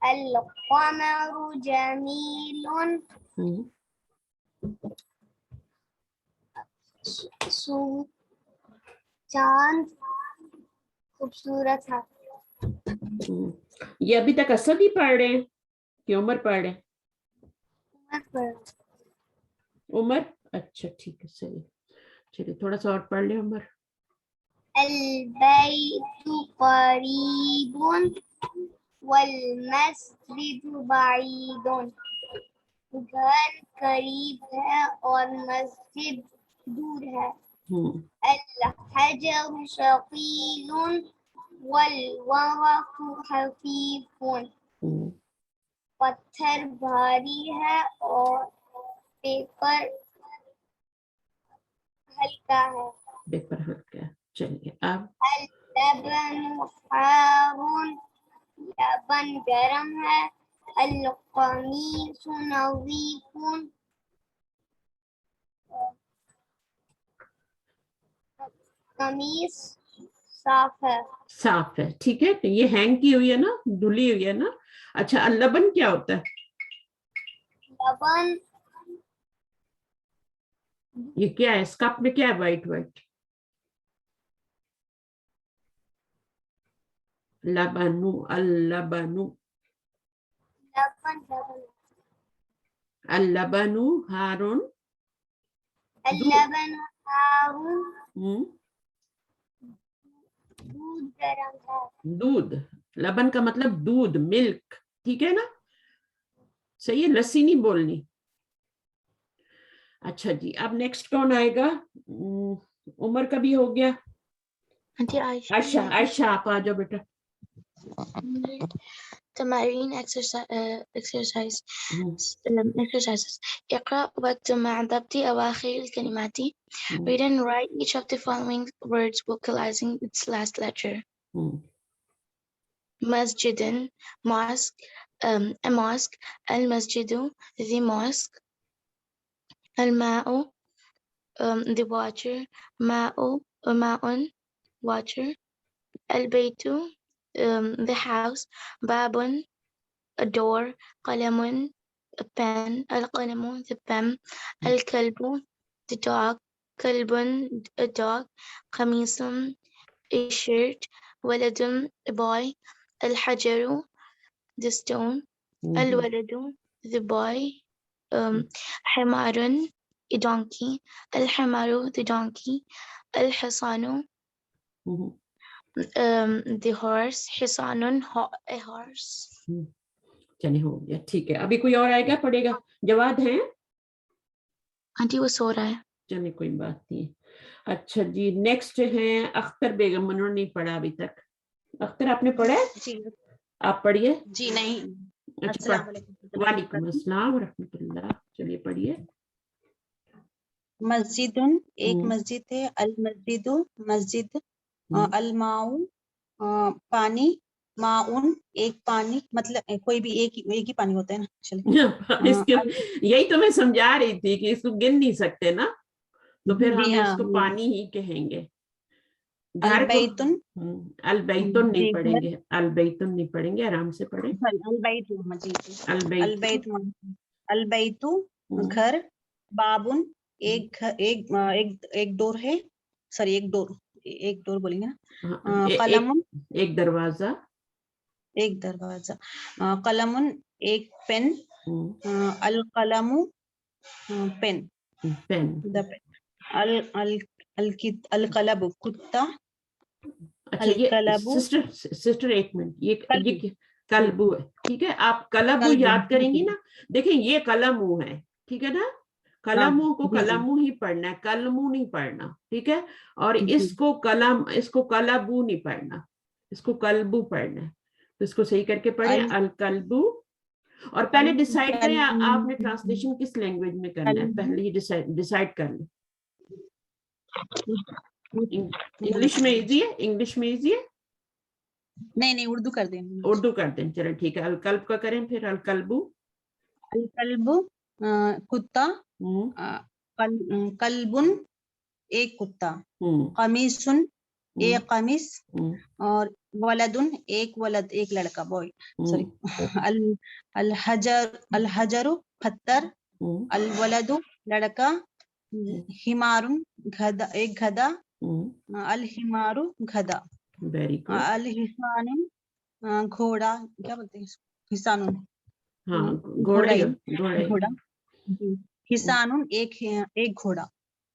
القمر جمیل, چاند خوبصورت ہے. یہ ابھی تک اسد ہی پڑھ رہے ہیں کہ عمر پڑھ رہے ہیں؟ عمر, اچھا ٹھیک ہے, صحیح. چلیے تھوڑا سا اور پڑھ لیں عمر. البیت قریب والمسجد بعید. گھر قریب ہے اور مسجد دور ہے. الحجر ثقیل والورق خفیف. پتھر بھاری ہے اور پیپر ہلکا ہے. پیپر ہلکا ہے. چلیے اب اللبن حار, لبن گرم ہے. القمیص نظیف, قمیص صاف ہے. صاف ہے, ٹھیک ہے. یہ ہینگ کی ہوئی ہے نا, دھلی ہوئی ہے نا. اچھا, اللبن کیا ہوتا ہے؟ لبن یہ کیا ہے, اس کپ میں کیا ہے وائٹ وائٹ؟ لبنو, اللبنو, اللبنو ہارون. اللبن حار, دودھ گرم ہے. دودھ, لبن کا مطلب دودھ, ملک, ٹھیک ہے نا, صحیح ہے, لسی نہیں بولنی. اچھا جی, اب نیکسٹ کون آئے گا؟ عمر کا بھی ہو گیا. عائشہ, عائشہ آپ آ جاؤ بیٹا. تمارين exercises. اقرأ واكتب مع ضبط أواخر الكلمات. Read and write each of the following words vocalizing its last letter. Masjid, mosque, a mosque. المسجد, the mosque. الماء, the water. ماء, water. البيت, the house. باب, a door. قلم, a pen. القلم, the pen. الكلب, the dog. Club, a dog. قميص, a shirt. ولد, a boy. الحجر, the stone. Al-waladu, the boy. Himarun, a donkey. Al-himaru, the donkey. Al-hisanu, the horse. Hisanun, a horse. चलिए हो गया, ठीक है. अभी कोई और आएगा पढ़ेगा? जवाब है? आंटी वो सो रहा है. चलिए कोई बात नहीं. अच्छा जी, नेक्स्ट है अख्तर बेगम. उन्होंने नहीं पढ़ा अभी तक. अख्तर आपने पढ़ा है? जी. आप पढ़िए. जी नहीं. अच्छा, वालेकुम अस्सलाम रहमतुल्लाह. चलिए पढ़िए. मस्जिदुन, एक मस्जिद है. अल मस्जिदु, मस्जिद. अल-माउ, पानी. माउन, एक पानी. मतलब कोई भी एक ही पानी होता है ना. चलिए. इसके यही तो मैं समझा रही थी कि इसको गिन नहीं सकते ना, तो फिर हम इसको पानी ही कहेंगे. अल-बैतुन, अल-बैतुन नहीं पढ़ेंगे. अल-बैतुन नहीं पढ़ेंगे, आराम से पढ़े. अल-बैतु मस्जिद. अल-बैतु घर. बाबुन, एक डोर है. सॉरी, एक डोर बोलेंगे ना. कलमुन, एक दरवाजा. एक दरवाजा. कलमुन, एक पेन. अल कलमु, पेन. The pen. अल कलबु, कुत्ता. अच्छा, ये सिस्टर एक मिनट, ये कलबू है. ठीक है, आप कलबू याद करेंगी ना. देखिए ये कलमू है, ठीक है ना. कलमू को कलमू ही पढ़ना है, कलमू नहीं पढ़ना. ठीक है. और इसको कलबू नहीं पढ़ना, इसको कलबू पढ़ना है. तो इसको सही करके पढ़े. अल कलबू. और पहले डिसाइड करें आपने ट्रांसलेशन किस लैंग्वेज में करना है. पहले ही डिसाइड कर लें. इंग्लिश में इजी है? इंग्लिश में इजी है? नहीं, उर्दू कर दें. उर्दू कर दें. चलो ठीक है. अलकल्ब का करें फिर. अलकल्बू. अलकल्बु, कुत्ता. कल्बुन, एक कुत्ता. कमीसुन, एक कमीज. और वलदुन, एक वलद, एक लड़का, बॉय. सॉरी. अलहजरु, पत्थर. अलवलदु, लड़का. हिमारुन, गधा, एक गधा. अल-हिमारु, गधा. Very good. अल-हिसानुन, घोड़ा. क्या बोलते हैं? हिसानुन. हाँ, घोड़ा. हिसानुन, एक घोड़ा.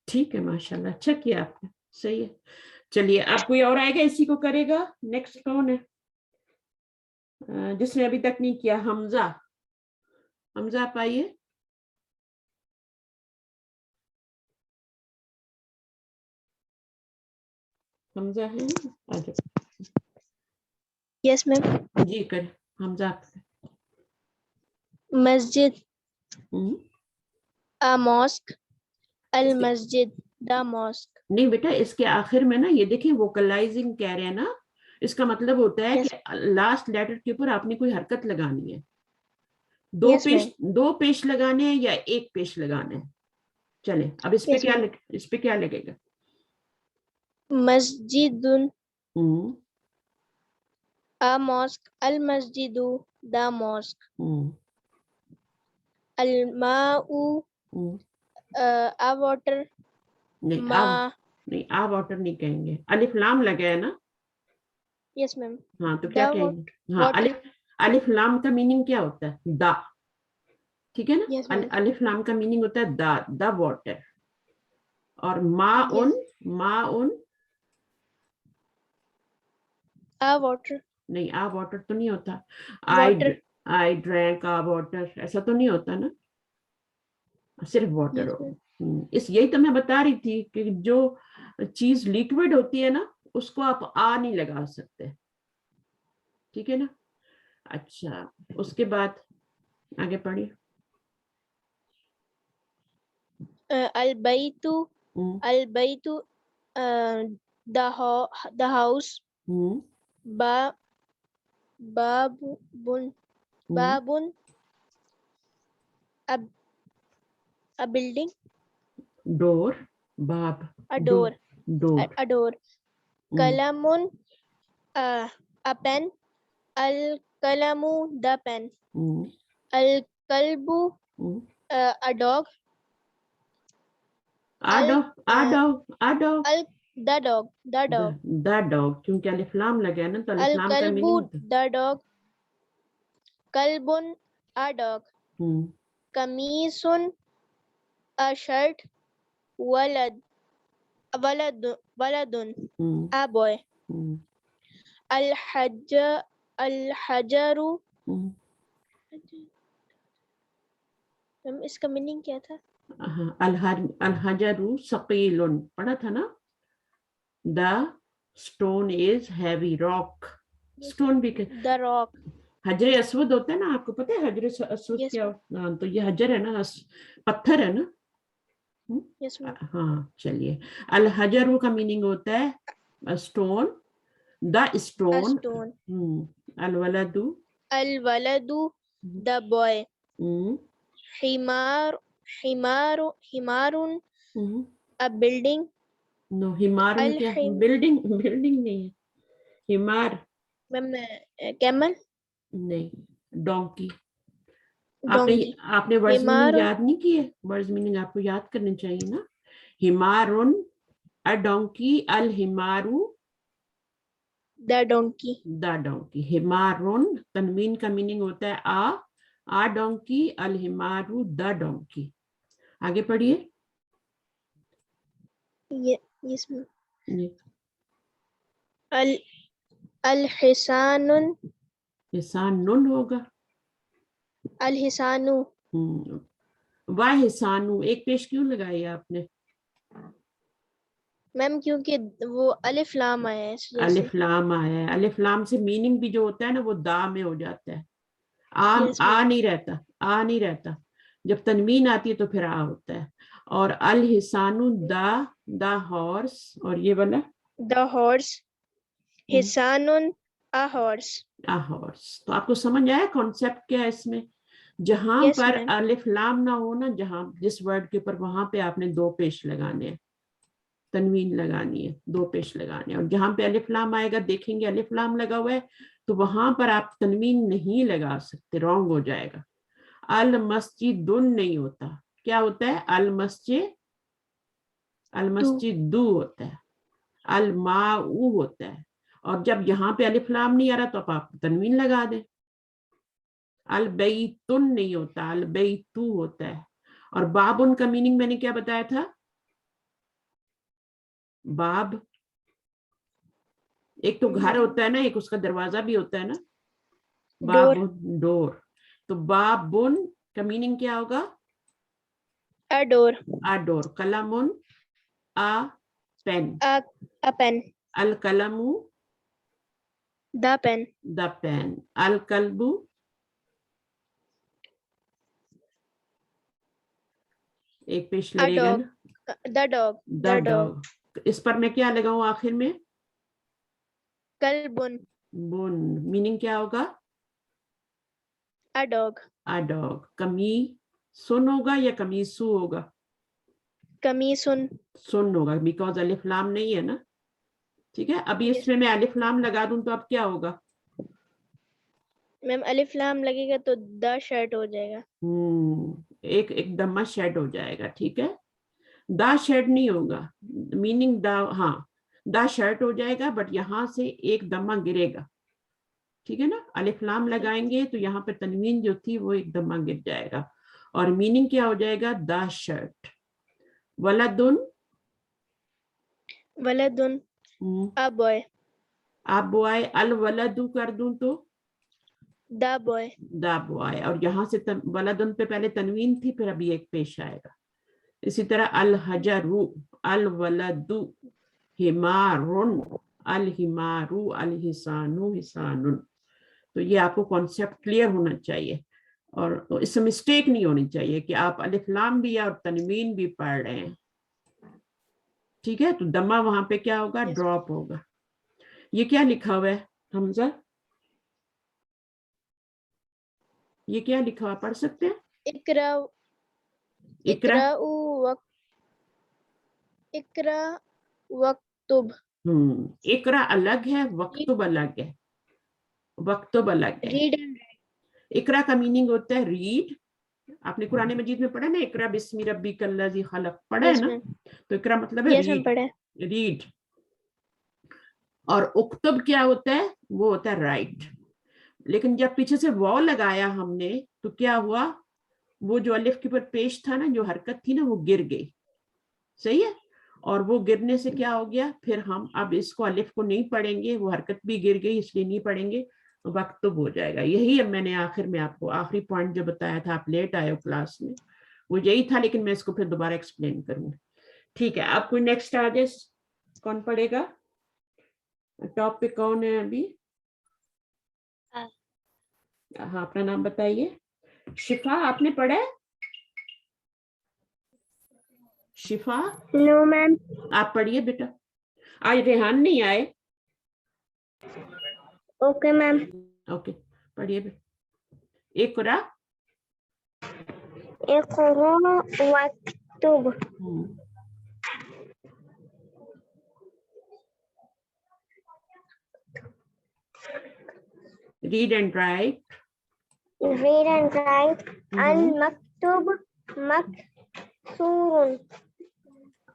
ठीक है, माशाल्लाह, अच्छा किया आपने. सही है. चलिए, अब कोई और आएगा इसी को करेगा. नेक्स्ट कौन है जिसने अभी तक नहीं किया? हमजा. हमजा आप आइए. हमजा है? Yes ma'am. जी कर. हमजा. मस्जिद, a mosque. अल मस्जिद, द मॉस्क. नहीं बेटा, इसके आखिर में ना ये देखिए वोकलाइजिंग कह रहे हैं ना. इसका मतलब होता है कि लास्ट लेटर के ऊपर आपने कोई हरकत लगानी है. दो पेश लगाने हैं या एक पेश लगाना है. चले, अब इस पे क्या लगेगा? मस्जिदुन, a mosque. अल मस्जिदु, द मॉस्क. अल-माउ, a water. नहीं, आ वाटर नहीं कहेंगे. अलिफ लाम लगा है ना. Yes ma'am. हाँ, तो क्या कहेंगे? हाँ, अलिफ लाम का मीनिंग क्या होता है? दा. ठीक है ना. अलिफ लाम का मीनिंग होता है द वाटर. और माउन आ वाटर. नहीं, आ वाटर तो नहीं होता. आई ड्रैंक आ वाटर, ऐसा तो नहीं होता ना. सिर्फ वाटर हो. यही तो मैं बता रही थी कि जो चीज लिक्विड होती है ना, उसको आप आ नहीं लगा सकते. ठीक है ना. अच्छा, उसके बाद आगे पढ़िए. अल-बैतु, द हाउस. बाबुन, a building. डोर. बाब, a door. A door. Kalamun, a pen. Al-kalamu, the pen. Al-kalbu, a dog. The dog. क्योंकि अलिफ लाम लगा है ना, तो अलिफ लाम का Al-kalbu, meaning the dog. Kalbun, a dog. Kamisun, a shirt. Waladun, a boy. Al-hajaru. इसका मीनिंग क्या था? Al-hajaru saqilun, पढ़ा था ना? The stone is heavy, rock. Stone भी The rock. हजर अस्वद होता है ना, आपको पता है हजर अस्वद Yes, क्या? तो ये हजर है ना, पत्थर है ना? Yes, ma'am. हाँ चलिए, अल हजर का मीनिंग होता है stone, the A stone. stone. अल वलदू, Al-waladu, the boy. Himarun, a building. No हिमार क्या? बिल्डिंग, बिल्डिंग नहीं है हिमार। Camel. नहीं, डोंकी। Donkey. आपने वर्ड्स मीनिंग हिमारुन। याद नहीं किए? वर्ड्स मीनिंग आपको याद करने चाहिए ना। हिमारुन, अ डोंकी, अल हिमारू, The donkey. The donkey. हिमारुन तनवीन का मीनिंग होता है आ डोंकी, अल हिमारू द डोंकी। आगे पढ़िए। Yes, ma'am. Al-hisanun. हिसान नुन होगा। Al-hisanu. वाह हिसानु एक पेश क्यों लगाई आपने? मैम क्योंकि वो अलिफ लाम आया है इस वजह से। अलिफ लाम आया है। अलिफ लाम से मीनिंग भी जो होता है ना वो दा में हो जाता है। Yes, आ ma'am. नहीं रहता, आ नहीं रहता। जब तनवीन आती है तो फिर आ होता है। और अल हिसानु द हॉर्स, और ये वाला The horse. हिसानुन, a horse. A horse. तो आपको समझ आया कॉन्सेप्ट क्या है इसमें? जहां Yes, पर ma'am. अलिफ लाम ना हो ना, जहां जिस वर्ड के ऊपर, वहां पे आपने दो पेश लगाने हैं, तनवीन लगानी है, दो पेश लगाने हैं। और जहां पे अलिफ लाम आएगा, देखेंगे अलिफ लाम लगा हुआ है तो वहां पर आप तनवीन नहीं लगा सकते, रॉन्ग हो जाएगा। अल मस्जिदुन नहीं होता, क्या होता है? अल मस्जिदु होता है, अल माऊ होता है। और जब यहाँ पे अलिफ लाम नहीं आ रहा तो आप तनवीन लगा दें। अल बैतुन नहीं होता, अल बैतु होता है। और बाबुन का मीनिंग मैंने क्या बताया था? बाब एक तो घर होता है ना, एक उसका दरवाजा भी होता है ना, बाबुन डोर। तो बाबुन का मीनिंग क्या होगा? A door. A door. कलमुन आ पेन। A pen. अल कलमु The pen. The pen. अल कल्बु एक पेश A लगेगा dog. ना, The dog. The dog. इस पर मैं क्या लगाऊं आखिर में? कल्बुन। बुन मीनिंग क्या होगा? A dog. A dog. कमी सुन होगा या कमीसु होगा? कमीसुन। सुन होगा, बिकॉज अलिफ लाम नहीं है ना। ठीक है, अभी Yes. इसमें मैं अलिफ लाम लगा दूं तो अब क्या होगा? मैम अलिफ लाम लगेगा तो द शर्ट हो जाएगा। एक दम्मा शेड हो जाएगा। ठीक है, द शेड नहीं होगा, मीनिंग द, हाँ द शर्ट हो जाएगा, बट यहाँ से एक दम्मा गिरेगा। ठीक है ना, अलिफ लाम लगाएंगे तो यहाँ पे तनवीन जो थी वो एक दम्मा गिर जाएगा और मीनिंग क्या हो जाएगा? The shirt. वलदुन, वलदुन, a boy. आप बॉय। अल वलदु कर दूं तो The boy. The boy. और यहाँ से वलदुन पे पहले तनवीन थी, फिर अभी एक पेश आएगा। इसी तरह अल हजरु, अल वलदु, हिमारुन, अल हिमारू, अल हिसानु, हिसानुन। तो ये आपको कॉन्सेप्ट क्लियर होना चाहिए और इससे मिस्टेक नहीं होनी चाहिए कि आप अलिफ लाम भी और तनवीन भी पढ़ रहे हैं। ठीक है, तो दम्मा वहां पे क्या होगा? ड्रॉप होगा। ये क्या लिखा हुआ है हमजा? ये क्या लिखा हुआ, पढ़ सकते हैं? इकरा, इकरा, इकरा वक्तुब। इकरा अलग है, वक्तुब अलग है। वक्तुब अलग है। Read and right. इकरा का मीनिंग होता है रीड। आपने कुरान मजीद में पढ़ा ना, इकरा बिस्मी रब्बिकल्लज़ी खलक, पढ़ा है ना? तो इकरा मतलब है रीड, रीड। और उक्तुब क्या होता है? वो होता है राइट। लेकिन जब पीछे से वाव लगाया हमने तो क्या हुआ, वो जो अलिफ के ऊपर पेश था ना, जो हरकत थी ना, वो गिर गई। सही है, और वो गिरने से क्या हो गया, फिर हम अब इसको अलिफ को नहीं पढ़ेंगे, वो हरकत भी गिर गई इसलिए नहीं पढ़ेंगे, वक्त तो हो जाएगा। यही अब मैंने आखिर में आपको आखिरी पॉइंट जो बताया था, आप लेट आए हो क्लास में, वो यही था, लेकिन मैं इसको फिर दोबारा एक्सप्लेन करूंगी। ठीक है, आप कोई नेक्स्ट आ जाए, कौन पढ़ेगा? टॉप पे कौन है अभी? हाँ, अपना नाम बताइए। शिफा, आपने पढ़ा है? शिफा? No ma'am. आप पढ़िए बेटा। आज रेहान नहीं आए। Okay ma'am. ओके, पढ़िए बेटा। इकरा। Iqra वक्तुब। Read and write. Read and write. Al-maktub maksurun.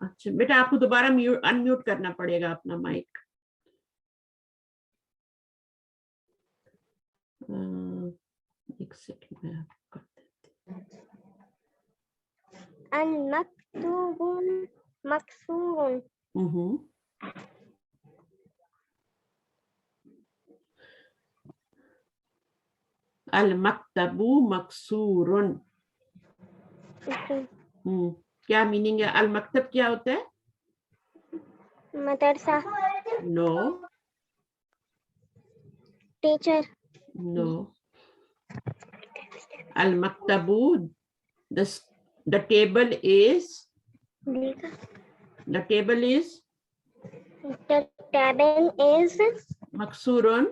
अच्छा बेटा, आपको दोबारा अनम्यूट करना पड़ेगा अपना माइक। एक सेकंड में कर देती हूँ। Al-maktub maksurun. अल-मक्तबु मकसूरुन। क्या मीनिंग है? अल-मक्तब क्या होता है? मदरसा। No teacher. नो, अल-मक्तबु, the table is मकसूरुन।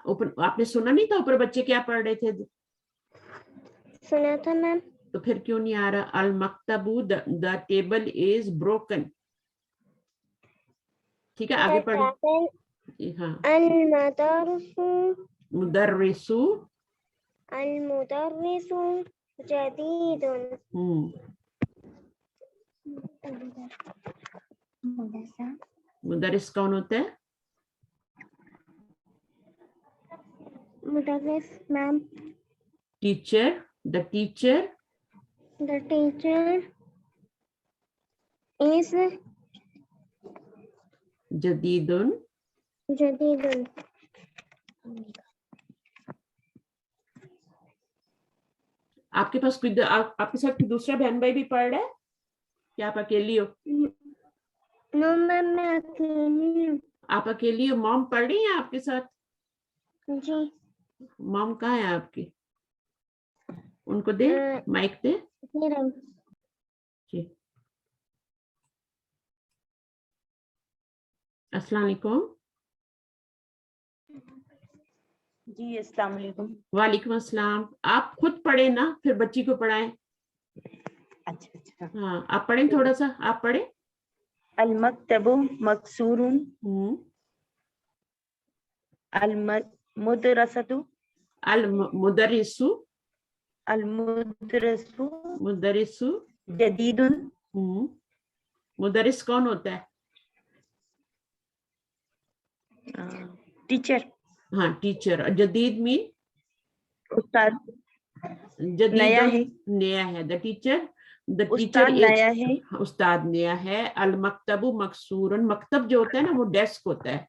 ऊपर आपने सुना नहीं था? ऊपर बच्चे क्या पढ़ रहे थे? सुना था मैम। तो फिर क्यों नहीं आ रहा? अल मक्तबू, द टेबल इज ब्रोकन। ठीक है, आगे पढ़िए। हाँ, मुदर्रिसु जदीदुन। मुदर्रिस कौन होता है? मुदर्रिस ma'am. Teacher. The teacher is जदीदुन। आपके पास कोई आपके साथ कोई दूसरा बहन भाई भी पढ़ रहा है क्या? आप अकेली हो? नो मैम, मैं अकेली हूँ। आप अकेली हो? मॉम पढ़ रही है आपके साथ? जी। मॉम कहाँ है आपकी? उनको दे, माइक दे। जी, अस्सलाम वालेकुम। जी अस्सलाम वालेकुम। वालेकुम अस्सलाम। आप खुद पढ़े ना, फिर बच्ची को पढ़ाएं। अच्छा। हाँ, आप पढ़ें थोड़ा सा, आप पढ़ें। अल मक्तबु मकसूरुन। अल मुदरसतु। अल मुदर्रिसु। मुदर्रिसु जदीदुन। मुदर्रिस कौन होता है? टीचर। हाँ, टीचर। जदीद मीन उस्ताद। जदीद नया है। नया है। द टीचर उस्ताद नया है। उस्ताद नया है। अल मक्तबु मकसूरन। मकतब जो होता है ना, वो डेस्क होता है।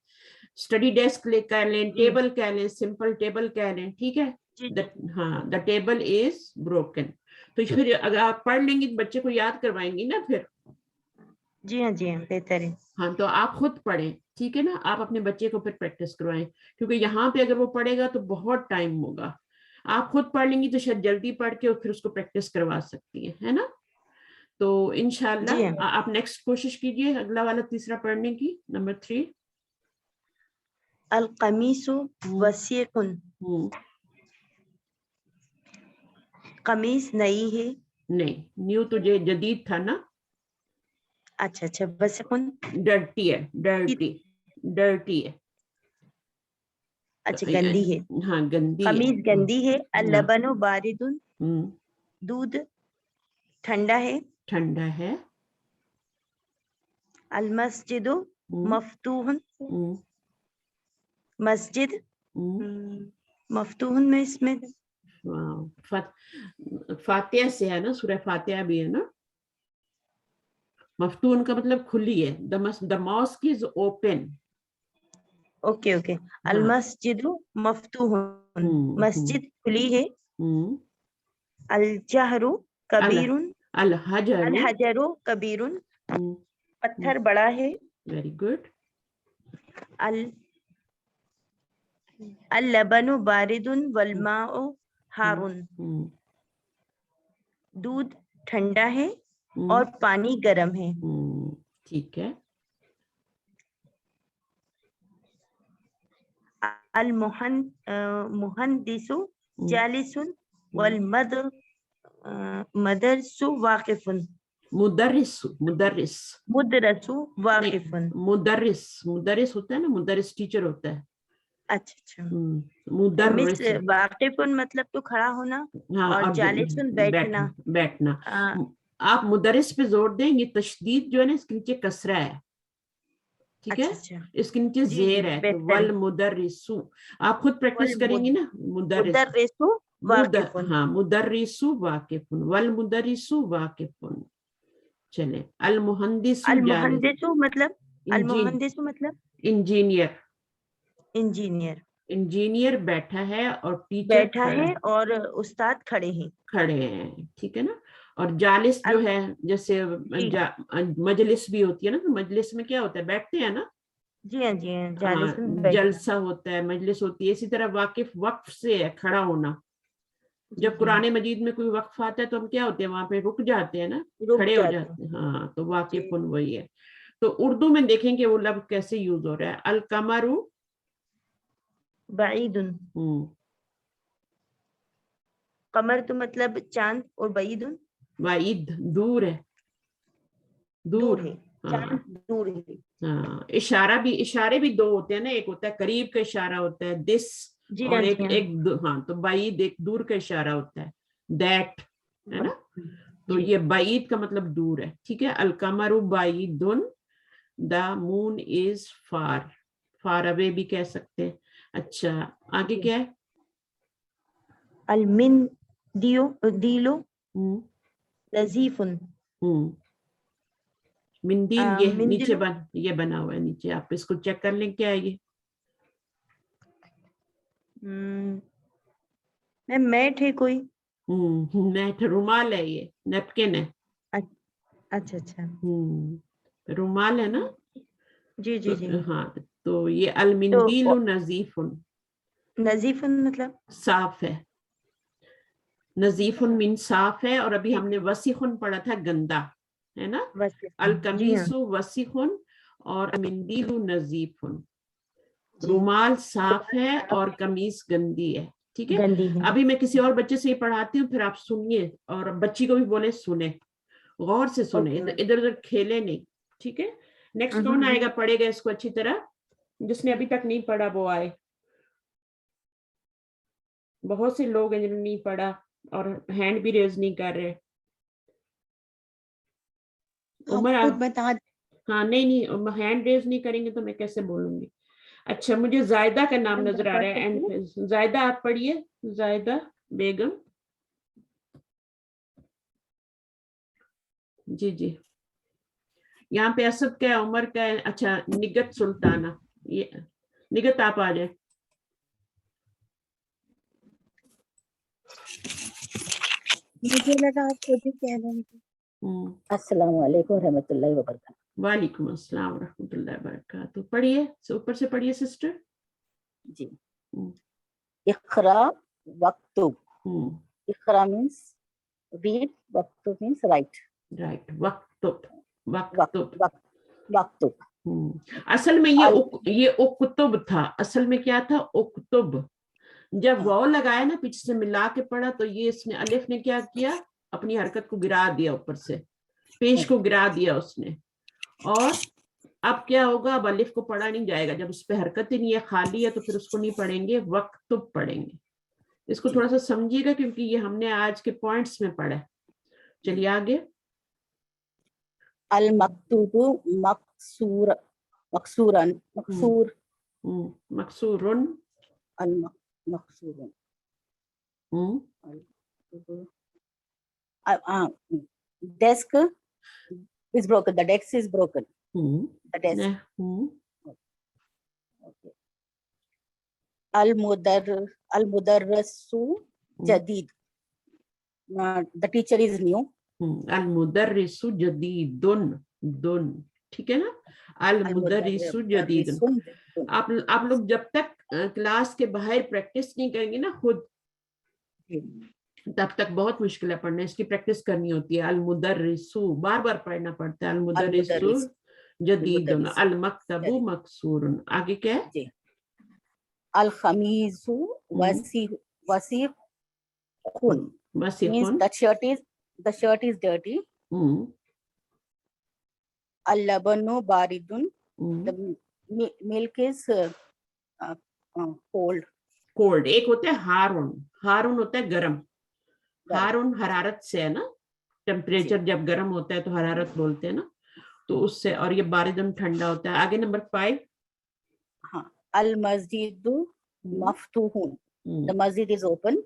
स्टडी डेस्क कह लें, टेबल कह लें, सिंपल टेबल कह लें। ठीक है। हाँ, द टेबल इज ब्रोकन। तो फिर अगर आप पढ़ लेंगी तो बच्चे को याद करवाएंगी ना फिर। जी हाँ बेहतर है। हाँ, तो आप खुद पढ़ें, ठीक है ना। आप अपने बच्चे को फिर प्रैक्टिस करवाएं, क्योंकि यहाँ पे अगर वो पढ़ेगा तो बहुत टाइम होगा। आप खुद पढ़ लेंगी तो शायद जल्दी पढ़ के और फिर उसको प्रैक्टिस करवा सकती है ना। तो इंशाल्लाह आप नेक्स्ट कोशिश कीजिए अगला वाला तीसरा पढ़ने की, नंबर 3। अल कमीसु वसीकुन। कमीज नई है। नहीं, न्यू तो जदीद था ना। अच्छा वसीकुन डर्टी है। डर्टी है। अच्छा, गंदी है। हाँ, गंदी। कमीज गंदी है। अल लबनु बारिदुन। दूध ठंडा है। المسجد مفتوح مسجد مفتوح میں اس میں فاتحہ سے ہے نا, سورہ فاتحہ بھی ہے نا. مفتون کا مطلب کھلی ہے. the mosque is open. Okay okay. المسجد مفتوح مسجد کھلی ہے. الجہر کبیر الحجر کبیر پتھر بڑا ہے. Very good. اللبن بارد والماء حار دودھ ٹھنڈا ہے اور پانی گرم ہے. ٹھیک ہے. المہندس جالس والمدرس واقف. مدرس واقف. مدرس ہوتا ہے نا, مدرس ٹیچر ہوتا ہے. اچھا اچھا. مدرس واقف مطلب تو کھڑا ہونا اور جالس بیٹھنا. آپ مدرس پہ زور دیں, یہ تشدید جو ہے نا اس کے نیچے کسرہ ہے. ٹھیک ہے, اس کے نیچے زیر ہے. والمدرسو آپ خود پریکٹس کریں گی نا. مدرسو واقف. ہاں مدرسو واقف والمدرسو واقف. چلیں. المہندس مطلب انجینئر بیٹھا ہے اور ٹیچر بیٹھا ہے اور استاد کھڑے ہیں. ٹھیک ہے نا. اور جالس جو ہے جیسے مجلس بھی ہوتی ہے نا, تو مجلس میں کیا ہوتا ہے, بیٹھتے ہیں نا. جی ہاں جی ہاں. جلسہ ہوتا ہے, مجلس ہوتی ہے. اسی طرح واقف وقف سے ہے, کھڑا ہونا. جب قرآن مجید میں کوئی وقف آتا ہے تو ہم کیا ہوتے ہیں, وہاں پہ رک جاتے ہیں نا, کھڑے ہو جاتے ہیں. ہاں تو واقف وہی ہے. تو اردو میں دیکھیں کہ وہ لفظ کیسے یوز ہو رہا ہے. القمر بعید. قمر تو مطلب چاند اور بعید دور ہے. دور ہے. چاند دور ہے. ہاں. اشارے بھی دو ہوتے ہیں نا, ایک ہوتا ہے قریب کا اشارہ ہوتا ہے دس, اور ایک ہاں تو بعید ایک دور کا اشارہ ہوتا ہے دیٹ, ہے نا. تو یہ بعید کا مطلب دور ہے. ٹھیک ہے. القمر بعید, دا مون از فار اوے بھی کہہ سکتے ہیں. اچھا آگے کیا ہے. المندیلو نظیف. مندیل یہ نیچے یہ بنا ہوا ہے نیچے, آپ اس کو چیک کر لیں کیا ہے یہ. میٹ ہے کوئی. میٹ رومال ہے, یہ نیپکن ہے. اچھا اچھا. رومال ہے نا. جی جی جی. ہاں تو یہ المندیل نظیف مطلب صاف ہے. نظیف من صاف ہے. اور ابھی ہم نے وسیخ پڑھا تھا گندا, ہے نا. القمیص وسیخ اور المندیل نظیف. رومال صاف ہے اور قمیص گندی ہے. ٹھیک ہے. ابھی میں کسی اور بچے سے یہ پڑھاتی ہوں, پھر آپ سنیے اور بچی کو بھی بولے سنیں, غور سے سنیں, ادھر ادھر کھیلے نہیں. ٹھیک ہے. نیکسٹ کون آئے گا, پڑھے گا اس کو اچھی طرح, جس نے ابھی تک نہیں پڑھا وہ آئے. بہت سے لوگ ہیں جنہوں نے نہیں پڑھا اور ہینڈ بھی ریز نہیں کر رہے. عمر ہاں نہیں ہینڈ ریز نہیں کریں گے تو میں کیسے بولوں گی. اچھا مجھے زائدہ کا نام نظر آ رہا ہے. زائدہ آپ پڑھیے. زائدہ بیگم. جی جی. یہاں پہ اسد کا ہے, عمر کا ہے. اچھا نگت سلطانہ, یہ نگت آپ آ جائیں. مجھے لگا آپ خود ہی کہہ رہے تھے. السلام علیکم ورحمۃ اللہ وبرکاتہ. وعلیکم السلام ورحمۃ اللہ وبرکاتہ. پڑھیے, اوپر سے پڑھیے سسٹر. جی. اقرا وقتب. اقرا means read, وقتب means write. Right. وقتب. اصل میں یہ اکتب تھا. اصل میں کیا تھا, اکتب. جب واو لگایا نا پیچھے سے ملا کے پڑھا تو یہ اس نے الف نے کیا کیا, اپنی حرکت کو گرا دیا اوپر سے, پیش کو گرا دیا اس نے. اور اب کیا ہوگا, اب الف کو پڑھا نہیں جائے گا. جب اس پہ حرکت ہی نہیں ہے, خالی ہے, تو پھر اس کو نہیں پڑھیں گے, وقتب پڑھیں گے. اس کو تھوڑا سا سمجھیے گا کیونکہ یہ ہم نے آج کے پوائنٹس میں پڑھا. چلیے آگے. al-maktubu maksur, maksuran, maksur, maksurun, al-maksurun. Desk is broken. The desk is broken. The desk. Okay. Al-mudarrisu jadid. The teacher is new. al-mudarrisu jadidun, dun, ठीक है ना? al-mudarrisu jadidun. आप लोग जब तक क्लास के बाहर प्रैक्टिस नहीं करेंगे ना खुद, तब तक बहुत मुश्किल है पढ़ना, इसकी प्रैक्टिस करनी होती है। al-mudarrisu बार बार पढ़ना पड़ता है। al-mudarrisu जदीदुन, al-maktabu maksurun। आगे क्या है? al-khamisu wasikhun, means the shirt is dirty. al-labanu baridun, the milk is cold. एक होता है हारून, हारून होता है गरम, हारून हरारत से है ना, टेम्परेचर जब गर्म होता है तो हरारत बोलते हैं ना, तो उससे, और ये बारिदुन ठंडा होता है। आगे नंबर 5। हाँ, अल मस्जिदु मफ्तूहुन, the masjid is open.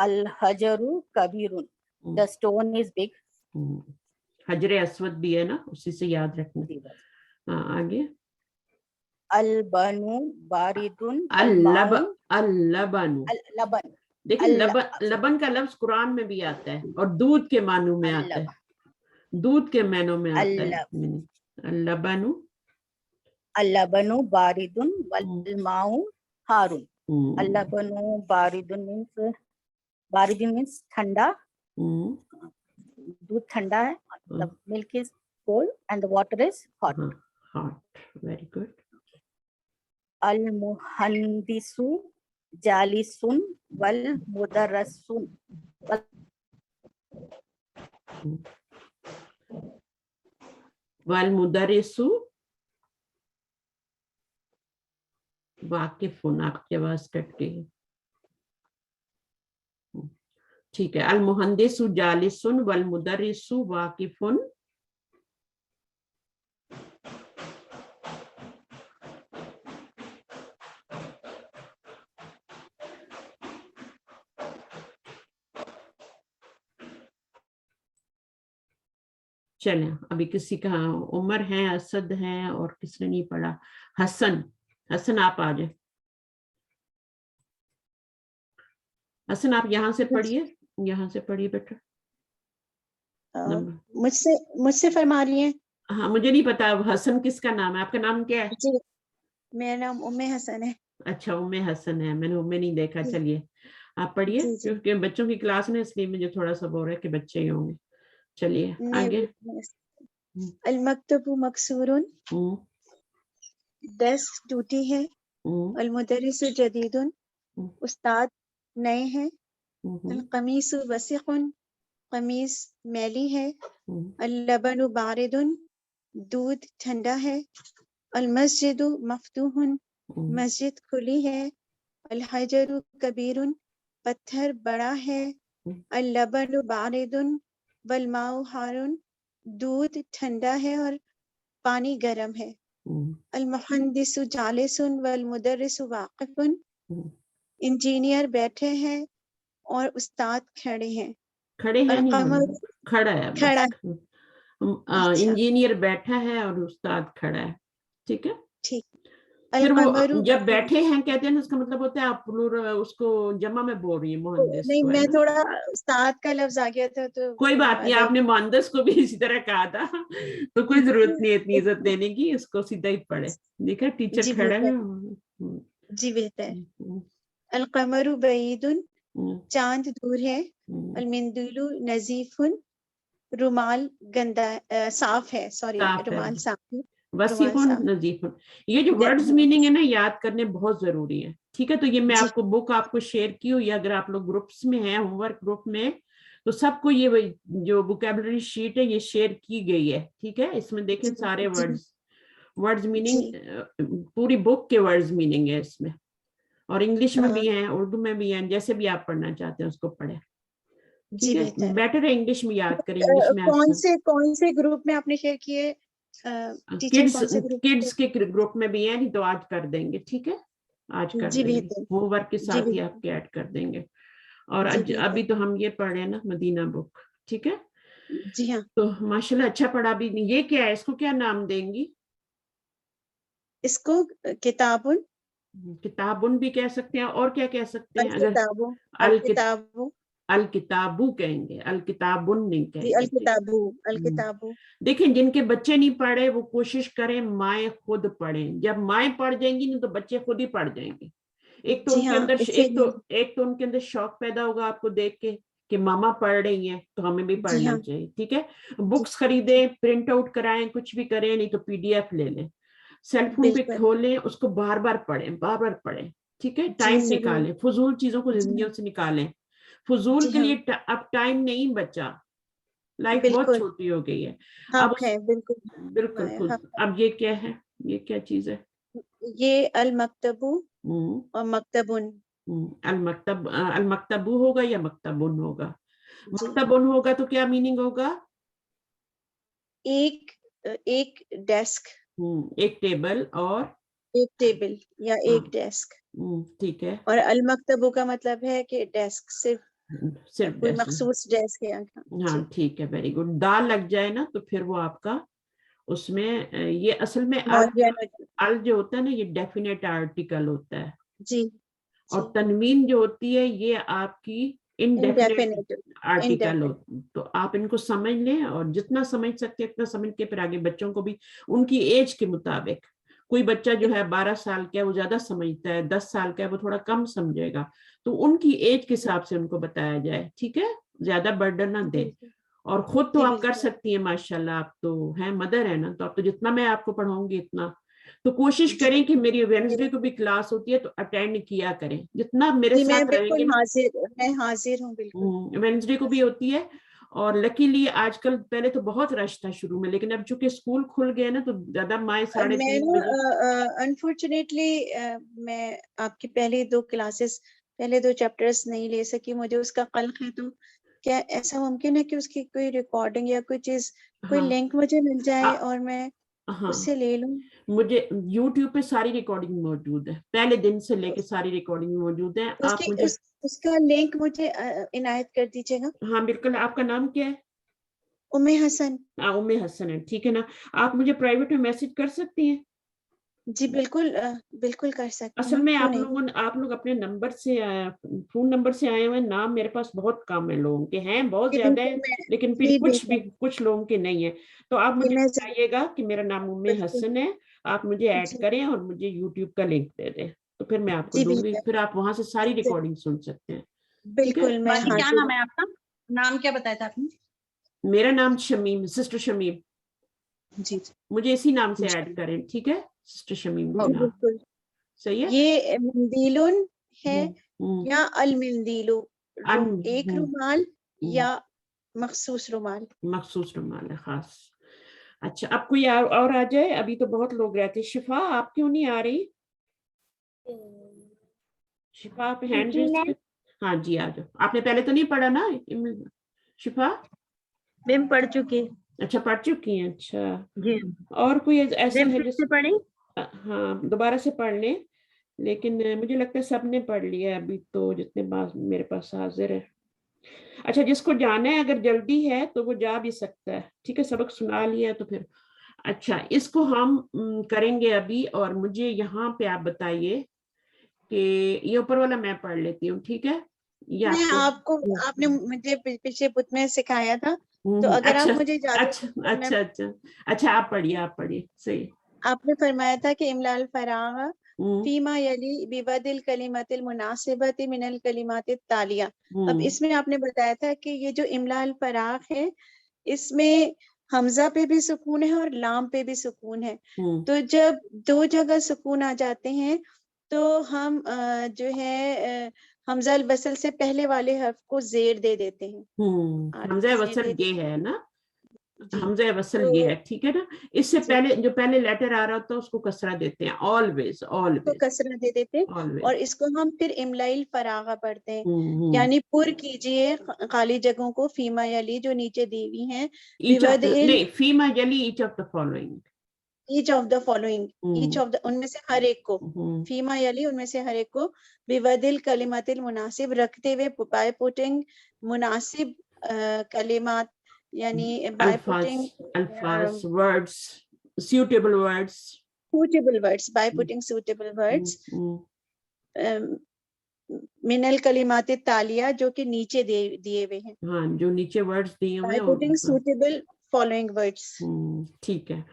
Al हजरु कबीरुन, the stone is big. हजरे Aswad भी है ना, उसी से याद रखना। हाँ, आगे अल बनु बारिदुन, अल-लबन, देखिए लबन का लफ्ज कुरान में भी आता है और दूध के मानों में आता है, दूध के मानों में आता है। अल-लबनु, अल-लबनु बारिदुन वल माउ हारून। अल-लबनु बारिदुन means ठंडा, दूध ठंडा है, the milk is cold and the water is hot. Hot, very good. al-muhandisu jalisun wal mudarrasun, wal mudarrisu वाकिफुन, आपकी आवाज कट गई, ठीक है। al-muhandisu jalisun wal mudarrisu वाकिफुन। चलें, अभी किसी का उमर है, असद है, और किसने नहीं पढ़ा? हसन, हसन आप आ जाए। हसन आप यहाँ से पढ़िए, यहाँ से पढ़िए बेटा। मुझसे फरमा रही हैं? हाँ, मुझे नहीं पता हसन किसका नाम है। आपका नाम क्या है? जी, मेरा नाम उम्मे हसन है। अच्छा, उम्मे हसन है, मैंने उम्मे नहीं देखा। चलिए आप पढ़िए, क्योंकि बच्चों की क्लास में, इसलिए मुझे थोड़ा सा बोल रहा है कि बच्चे ही होंगे। चलिए आगे। अल-मक्तबु मकसूरुन, डेस्क टूटी है। अल-मुदर्रिसु जदीदुन, उस्ताद नए हैं। अल-कमीसु वसीखुन, कमीज मैली है। अल-लबनु बारिदुन, दूध ठंडा है। अल-मस्जिदु मफ्तूहुन, मस्जिद खुली है। अल-हजरु कबीरुन, पत्थर बड़ा है। अल-लबनु बारिदुन वल माउ हारून, दूध ठंडा है और पानी गर्म है। अल-मुहंदिसु जालिसुन वल मुदर्रिसु वाक़िफुन, इंजीनियर बैठे हैं और उस्ताद खड़े हैं। खड़े हैं नहीं, खड़ा है, खड़ा, इंजीनियर बैठा है और उस्ताद खड़ा है, ठीक है। ठीक। फिर वो जब बैठे हैं कहते हैं, उसका मतलब होता है आप उसको जमा में बोल रही है, मुहंदिस नहीं, को, मैं थोड़ा उस्ताद का लफ्ज आ गया था तो कोई बात नहीं, आपने मुहंदिस को भी इसी तरह कहा था, तो कोई जरूरत नहीं है इतनी इज्जत देने की, उसको सीधा ही पढ़े। देखा, टीचर खड़ा है। जी बेहतर। अल-कमरु बईदुन, चांद दूर है। अल-मिंदुलु नजीफुन, रुमाल गंदा साफ है, सॉरी रुमाल साफ है। वसीफुन नजीफुन, ये जो वर्ड्स मीनिंग है ना, याद करने बहुत जरूरी है, ठीक है। तो ये मैं आपको बुक आपको शेयर की हुई है, अगर आप लोग ग्रुप्स में हैं, होमवर्क ग्रुप में, तो सबको ये जो वोकैबुलरी शीट है ये शेयर की गई है, ठीक है। इसमें देखें सारे वर्ड्स मीनिंग, पूरी बुक के वर्ड्स मीनिंग है इसमें, और इंग्लिश में भी है, उर्दू में भी है, जैसे भी आप पढ़ना चाहते हैं उसको पढ़े, जी बेहतर। बेटर है इंग्लिश में याद करें, इंग्लिश में कौन से ग्रुप में आपने शेयर किए टीचर? कौन से ग्रुप? किड्स के ग्रुप में भी है, नहीं तो आज कर देंगे, ठीक है, आज कर जी देंगे, बेहतर। होमवर्क के जी साथ ही बेहतर। आपके ऐड कर देंगे। और जी बेहतर। अभी तो हम ये पढ़ रहे हैं ना मदीना बुक, ठीक है। जी हाँ। तो माशाल्लाह अच्छा पढ़ा भी। ये क्या है, इसको क्या नाम देंगी? इसको किताबुन, किताबुन भी कह सकते हैं, और क्या कह सकते हैं? अगर किताबों, किताबों, अल किताबू कहेंगे, अल किताबुन नहीं जी अल कहेंगे। किताबू, अल किताबू। देखें, जिनके बच्चे नहीं पढ़े वो कोशिश करें माएँ खुद पढ़ें। जब माएँ पढ़ जाएंगी ना तो बच्चे खुद ही पढ़ जाएंगे। एक तो जी उनके हाँ, अंदर इसीलिए। एक तो उनके अंदर शौक पैदा होगा आपको देख के कि मामा पढ़ रही हैं तो हमें भी जी पढ़ना हाँ। चाहिए, ठीक है। जी बुक्स खरीदें, प्रिंट आउट कराएं, कुछ भी करें, नहीं तो पीडीएफ ले लें, सेल फोन पे बिल्कुल। खोलें, उसको बार बार पढ़ें, ठीक है। जी टाइम जरूर। निकालें, फजूल चीजों को जी जिंदगी हाँ। से निकालें। फजूल जी के हाँ, लिए अब टाइम नहीं बचा, लाइफ बहुत बिल्कुल। छोटी हो गई है अब हक है, बिल्कुल। बिल्कुल खुद। हक। अब ये क्या है, ये क्या चीज है? ये अल मकतबू और मकतबुन। अल मकतबू होगा या मकतबुन होगा? जी मकतबुन होगा तो क्या मीनिंग होगा? एक डेस्क, एक टेबल और एक टेबल या एक डेस्क। ठीक है। और अल मकतबू का मतलब है कि डेस्क, सिर्फ सिर्फ कोई डेस्क। मखसूस डेस्क है। हाँ ठीक है, वेरी गुड। दाल लग जाए ना तो फिर वो आपका उसमें ये असल में अल जो होता है ना ये डेफिनेट आर्टिकल होता है। जी। और तनवीन जो होती है ये आपकी इनडेफिनेट आर्टिकल होती है। तो आप इनको समझ लें और जितना समझ सकते हैं उतना समझ के फिर आगे बच्चों को भी उनकी एज के मुताबिक। कोई बच्चा जो है 12 साल का है वो ज्यादा समझता है, 10 साल का है वो थोड़ा कम समझेगा, तो उनकी एज के हिसाब से उनको बताया जाए, ठीक है, ज्यादा बर्डन ना दें। और खुद तो आप कर सकती हैं माशाल्लाह, आप तो हैं मदर है ना, तो आप तो जितना मैं आपको पढ़ाऊंगी इतना, तो कोशिश करें कि मेरी वेडनेसडे को भी क्लास होती है तो अटेंड किया करें, जितना मेरे साथ रहेंगे। मैं हाजिर हूँ बिल्कुल। वेडनेसडे को भी होती है। और लकीली आजकल, पहले तो बहुत रश था शुरू में, लेकिन अब चूंकि स्कूल खुल गए ना तो ज्यादा माए 3:30 बजे। अनफॉर्चुनेटली मैं आपकी पहले 2 क्लासेस, पहले 2 चैप्टर्स नहीं ले सकी, मुझे उसका कल्क है। तो क्या ऐसा मुमकिन है कि उसकी कोई रिकॉर्डिंग या कोई चीज, कोई लिंक मुझे मिल जाए और मैं उससे ले लूं? मुझे YouTube पे सारी रिकॉर्डिंग मौजूद है, पहले दिन से लेके सारी रिकॉर्डिंग मौजूद है। आप मुझे उसका लिंक मुझे इनायत कर दीजिएगा। हाँ बिल्कुल। आपका नाम क्या है? उम्मे हसन। उम्मे हसन है, ठीक है ना। आप मुझे प्राइवेट में मैसेज कर सकती हैं? जी बिल्कुल, बिल्कुल कर सकती असल हूँ। में आप लोग अपने नंबर से फोन नंबर से आए हुए हैं, नाम मेरे पास बहुत कम है, लोगों के हैं बहुत ज्यादा है, लेकिन फिर कुछ लोगों के नहीं है। तो आप मुझे बताइएगा कि मेरा नाम उम्मे हसन है, आप मुझे ऐड करें और मुझे यूट्यूब का लिंक दे दें, तो फिर मैं आपको दूंगी, फिर आप वहां से सारी रिकॉर्डिंग सुन सकते हैं। बिल्कुल। मैं क्या नाम है आपका? नाम क्या बताया था आपने? मेरा नाम शमीम, सिस्टर शमीम। जी मुझे इसी नाम से ऐड करें, ठीक है, सिस्टर शमीम के नाम। सही है। ये मिंदीलुन है या अल मिंदीलु, एक रुमाल या मखसूस रुमाल? मखसूस रुमाल है, खास। अच्छा, अब कोई और आ जाए, अभी तो बहुत लोग रहते हैं। शिफा, आप क्यों नहीं आ रही? शिफा, आप हैंड रेज कर। हाँ जी, आ जाओ। आपने पहले तो नहीं पढ़ा ना शिफा? मैम पढ़ चुकी। अच्छा, पढ़ चुकी हैं, अच्छा जी। और कोई ऐसा है जिससे पढ़ी? हाँ, दोबारा से पढ़ लें, लेकिन मुझे लगता है सबने पढ़ लिया अभी तो, जितने पास मेरे पास हाजिर है। अच्छा, जिसको जाना है अगर जल्दी है तो वो जा भी सकता है, ठीक है, सबक सुना लिया तो फिर। अच्छा, इसको हम करेंगे अभी, और मुझे यहाँ पे आप बताइए कि ये ऊपर वाला मैं पढ़ लेती हूँ, ठीक है। मैं आपने मुझे पीछे बुत में सिखाया था, तो अगर आप मुझे अच्छा आप पढ़िए सही। आपने फरमाया था कि इमलाल फराग फीमा यली बिवदिल कलिमतिल मुनासिबति मिनल कलिमातित तालिया। अब इसमें आपने बताया था कि ये जो इमलाल फराग है इसमें हमजा पे भी सुकून है और लाम पे भी सुकून है। तो जब 2 जगह सुकून आ जाते हैं तो हम जो है हमजा अल वसल से पहले वाले हर्फ को जेर दे देते हैं। हमजा वसल ये है ना, हमज़ा वसल ये है, ठीक है ना। इससे पहले जो पहले लेटर आ रहा होता है उसको कसरा देते हैं, ऑलवेज तो कसरा दे देते हैं, ऑलवेज। और इसको हम फिर इमलाइल फरागा पढ़ते हैं, यानी पुर कीजिए खाली जगहों को, फीमा यली जो नीचे दी हुई हैं, नहीं, फीमा यली each of the following, each of the following, each of the, उनमें से हर एक को, फीमा यली उनमें से हर एक को, बिवदिल कलिमातिल मुनासिब रखते हुए, बाय पुटिंग मुनासिब कलिमात, यानी बाय पुटिंग अल्फाज, words, suitable words, by putting suitable words, मिनल कलिमात तालिया जो कि नीचे दिए हुए हैं, हाँ जो नीचे वर्ड्स दिए हुए by putting suitable following words, ठीक है।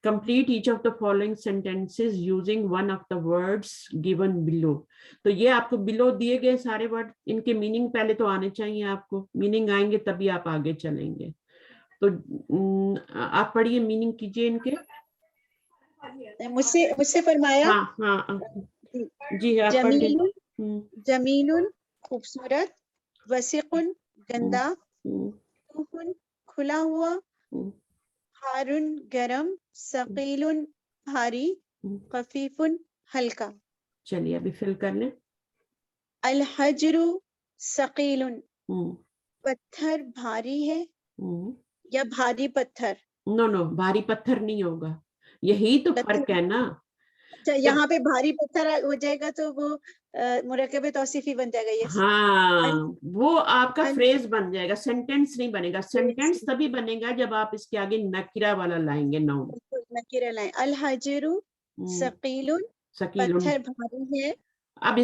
Complete each of the following sentences using one of the words given below। तो ये आपको below दिए गए सारे वर्ड, इनके मीनिंग पहले तो आने चाहिए आपको, मीनिंग आएंगे तभी आप आगे चलेंगे। तो आप पढ़िए, मीनिंग कीजिए इनके। मुझसे फरमाया। हाँ जी आप पढ़िए। जमीलुन खूबसूरत, वसीकुन गंदा, तूफुन खुला हुआ, हारुन गरम, सकीलुन भारी, खफीफुन हल्का। चलिए अभी फिल कर लें। अल हजरु सकीलुन, पत्थर भारी है, या भारी पत्थर? नो भारी पत्थर नहीं होगा, यही तो फर्क है ना। अच्छा, यहाँ पे भारी पत्थर हो जाएगा तो वो मुरक्कब तौसीफी बन जाएगा ये। हाँ वो आपका फ्रेज बन जाएगा, सेंटेंस नहीं बनेगा। सेंटेंस तभी बनेगा जब आप इसके आगे नकीरा वाला लाएंगे, नाउन नकीरा लाएं। अल हजरु सकीलुन, पत्थर भारी है। अब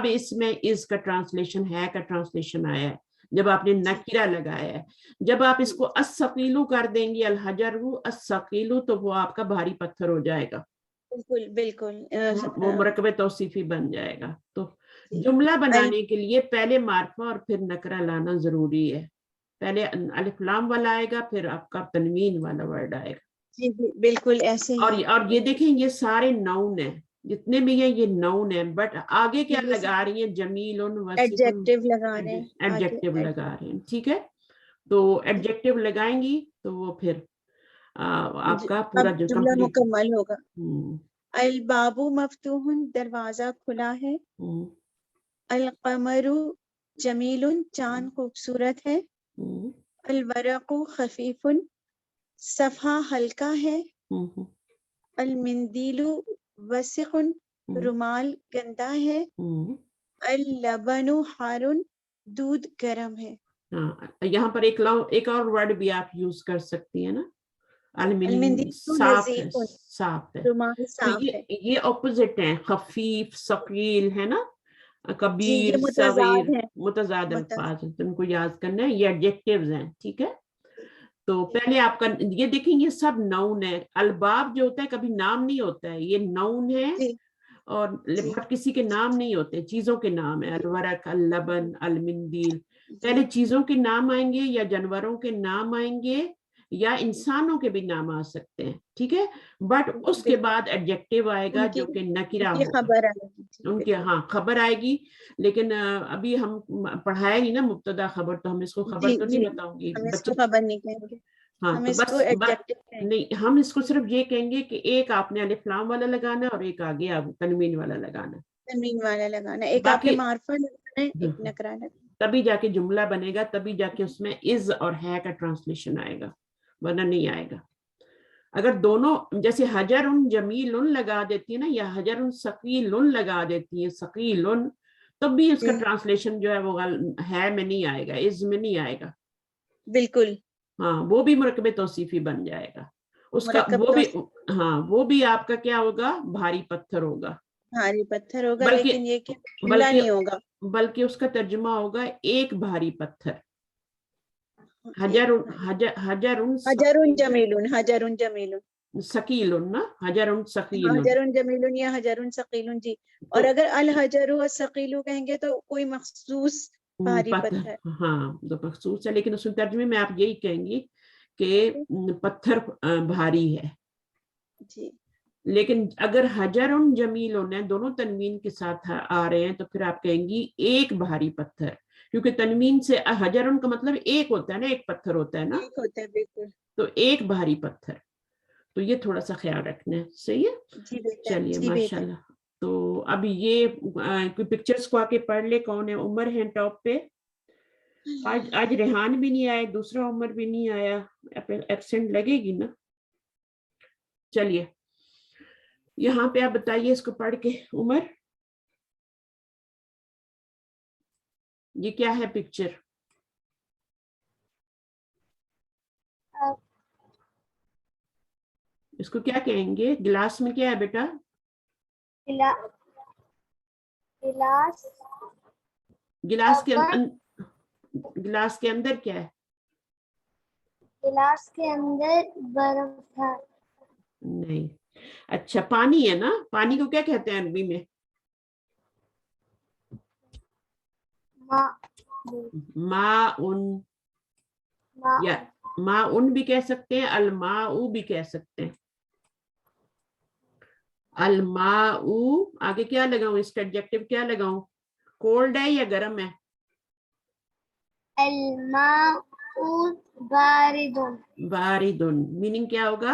इसमें इस का ट्रांसलेशन है का ट्रांसलेशन आया है जब आपने नकीरा लगाया है। जब आप इसको अस्सकीलु कर देंगे, अल हजरु अस्सकीलु, तो वो आपका भारी पत्थर हो जाएगा। बिल्कुल वो मुरक्कब तौसीफी बन जाएगा। तो जुमला बनाने के लिए पहले मार्फा और फिर नकरा लाना जरूरी है। पहले अलिफ लाम वाला आएगा, फिर आपका तनवीन वाला वर्ड आएगा। जी बिल्कुल ऐसे ही। और ये देखें, ये सारे नाउन है, जितने भी हैं ये नाउन है, बट आगे क्या लगा रही है? जमीलुन, एडजेक्टिव लगा रहे हैं, एडजेक्टिव लगा रहे हैं, ठीक है। तो एडजेक्टिव लगाएंगी तो वो फिर आपका पूरा जुमला मुकम्मल होगा। अल बाबू मफ्तूहुन, दरवाजा खुला है। अल कमरु जमीलुन, चांद खूबसूरत है। अल वरक़ु खफीफुन, सफ़ा हल्का है। अल मिंदीलु वसिक़ुन, रुमाल गंदा है। अल लबनु हारुन, दूध गर्म है। यहाँ पर एक और वर्ड भी आप यूज कर सकती है ना, साफ है। तो ये ऑपोजिट है, खफीफ, सकील है ना, कबीर, सगीर, मुतज़ाद अल्फाज है, तुमको याद करना है, ये एडजेक्टिव्स हैं, ठीक है। तो पहले आपका ये देखें, ये सब नाउन है। अलबाब जो होता है कभी नाम नहीं होता है, ये नाउन है, और बट किसी के नाम नहीं होते, चीजों के नाम है। अलवरक, अल-लबन, अल-मिंदील, पहले चीजों के नाम आएंगे या जानवरों के नाम आएंगे या इंसानों के भी नाम आ सकते हैं, ठीक है। बट उसके बाद एडजेक्टिव आएगा जो कि नकीरा होगा, उनके खबर आएगी। लेकिन अभी हम पढ़ाया नहीं ना मुब्तदा खबर, तो हम इसको खबर तो नहीं बताऊंगी, बच्चे खबर नहीं कहेंगे। हाँ तो बस नहीं, हम इसको सिर्फ ये कहेंगे कि एक आपने अलिफ लाम वाला लगाना और एक आगे आप तनवीन वाला लगाना, एक आपने मार्फा लगाना है, एक नकरा लगाना, तभी जाके जुमला बनेगा, तभी जाके उसमें इज और है का ट्रांसलेशन आएगा, वरना नहीं आएगा। अगर दोनों जैसे हजरुन जमीलुन लगा देती है ना, या हजरुन सकीलुन लगा देती है, सकीलुन, तब भी उसका ट्रांसलेशन जो है वो है में नहीं आएगा, इज में नहीं आएगा। बिल्कुल हाँ, वो भी मुरक्कब तौसीफी बन जाएगा उसका, वो भी आपका क्या होगा? भारी पत्थर होगा, भारी पत्थर होगा, लेकिन ये जुमला नहीं होगा, बल्कि उसका तर्जुमा होगा एक भारी पत्थर। हजरुन जमीलुन सकीलुन ना, हजरुन सकीलुन, हजरुन जमीलुन या हजरुन सकीलुन जी। और अगर अल हजरु व सकीलु कहेंगे तो कोई मखसूस भारी पत्थर, हाँ तो मखसूस है, लेकिन उसमें तर्जुमे में आप यही कहेंगी कि पत्थर भारी है जी। लेकिन अगर हजरुन जमीलुन है, दोनों तनवीन के साथ आ रहे हैं, तो फिर आप कहेंगी एक भारी पत्थर, क्योंकि तनवीन से हजरुन का मतलब एक होता है ना, एक पत्थर होता है ना, एक होता है, बिल्कुल। तो एक भारी पत्थर, तो ये थोड़ा सा ख्याल रखना है, सही है। चलिए माशाल्लाह। तो अभी ये कोई पिक्चर्स को आके पढ़ ले, कौन है? उमर है टॉप पे, आज रेहान भी नहीं आया, दूसरा उमर भी नहीं आया, एब्सेंट लगेगी ना। चलिए यहाँ पे आप बताइए इसको पढ़ के, उमर ये क्या है पिक्चर? इसको क्या कहेंगे? गिलास में क्या है बेटा? गिलास गिलास के अंदर क्या है? गिलास के अंदर बर्फ है। नहीं, अच्छा पानी है ना। पानी को क्या कहते हैं अरबी में? माउन, या माउन भी कह सकते हैं, अलमाऊ भी कह सकते हैं। अलमाऊ, आगे क्या लगाऊं? इसका एडजेक्टिव क्या लगाऊं? कोल्ड है या गर्म है? अलमाऊ बारिदुन। बारिदुन मीनिंग क्या होगा?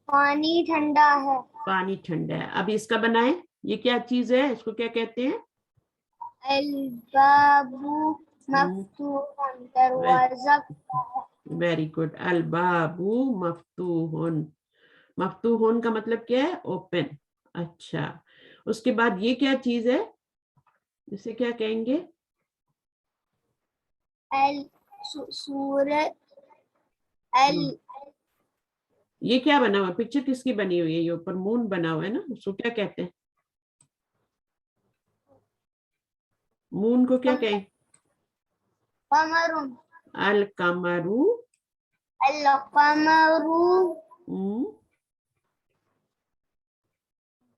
पानी ठंडा है। पानी ठंडा है। अब इसका बनाए, ये क्या चीज है, इसको क्या कहते हैं? अलबाबू मफ्तूहन, दरवाजा। Very good, अलबाबू मफ्तूहुन। मफ्तूहुन का मतलब क्या है? ओपन। अच्छा, उसके बाद ये क्या चीज है, इसे क्या कहेंगे? सूरज। ये क्या बना हुआ? पिक्चर किसकी बनी हुई है? ये ऊपर मून बना हुआ है ना, उसको क्या कहते हैं? मून को क्या कहें? कमरुन। अल कमरू। अल कमरू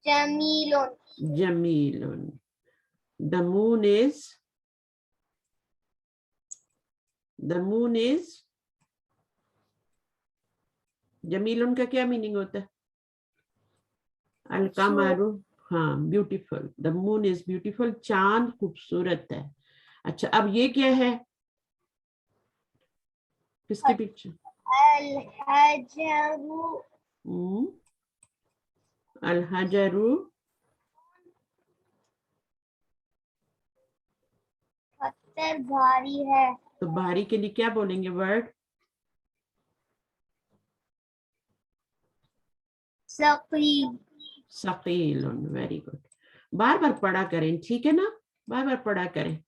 जमीलुन। जमीलुन। The moon is जमीलुन का क्या मीनिंग होता है? अल कमरू, हाँ beautiful. The moon is beautiful, चांद खूबसूरत है। अच्छा, अब ये क्या है? किसके पीछे? अल हजरू पत्थर भारी है। तो भारी के लिए क्या बोलेंगे वर्ड? सकील। सकीलुन, वेरी गुड। बार बार पढ़ा करें, ठीक है ना, बार बार पढ़ा करें।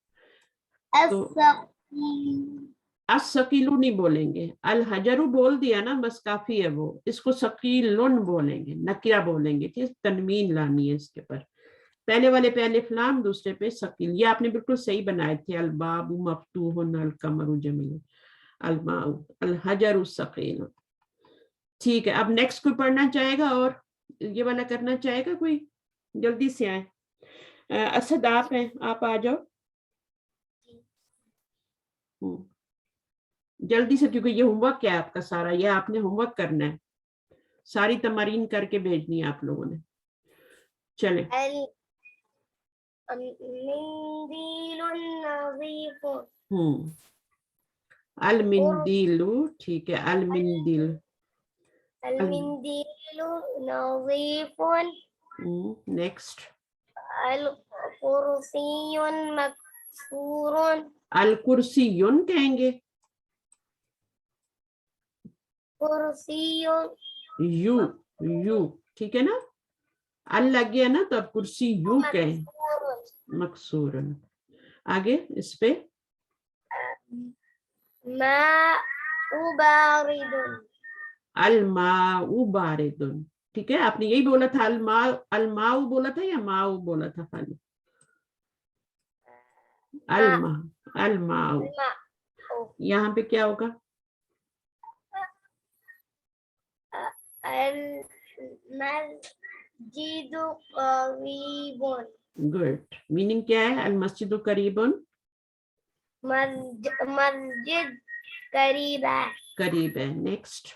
तो असकीलू नहीं बोलेंगे, अल हजरू बोल दिया ना, बस काफी है वो। इसको सकीलुन बोलेंगे, नकिया बोलेंगे, ठीक, तनवीन लानी है इसके पर। पहले वाले पे अलिफ लाम, दूसरे पे सकील। ये आपने बिल्कुल सही बनाए थे। अल बाबू मफ्तूहुन, अल कमरू जमील, अल माउ, अल हजरू सकील। ठीक है, अब नेक्स्ट कोई पढ़ना चाहेगा और ये वाला करना चाहेगा कोई? जल्दी से आए। असद आप हैं, आप आ जाओ जल्दी से, क्योंकि ये होमवर्क है आपका सारा, ये आपने होमवर्क करना है, सारी तमारीन करके भेजनी है आप लोगों ने। चले। अल मिंदीलु, ठीक है, अल मिंदिल। अलमिंदीलु नज़ीफुन। नेक्स्ट। अल कुर्सियुन मकसूरुन। अल कुर्सियुन कहेंगे। कुर्सियुन यू, ठीक है ना, अल लग गया ना, तो अब कुर्सी यू कहें, मकसूरन। आगे इस पे अल माउ बारिदुन, ठीक है। आपने यही बोला था, अल माउ बोला था या माउ बोला था खाली? अल माउ। यहाँ पे क्या होगा? अल मस्जिदु करीबुन। गुड, मीनिंग क्या है? अल मस्जिदु करीबुन, मस्जिद करीब है। करीब है। नेक्स्ट।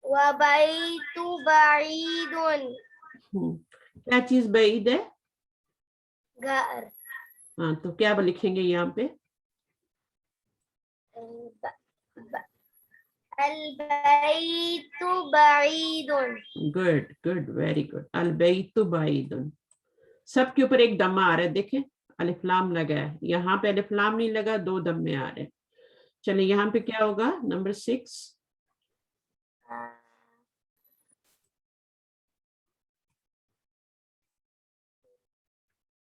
व बैतु बईदुन। क्या चीज बईद है? घर हाँ, तो क्या लिखेंगे यहाँ पे? अलबैतु बईदुन। Good good, very good. अलबैतु बईदुन। सबके ऊपर एक दम्मा आ रहा है, देखें अलिफ लाम लगा है, यहाँ पे अलिफ लाम नहीं लगा, 2 दम्मे आ रहे हैं। चलिए यहाँ पे क्या होगा? नंबर 6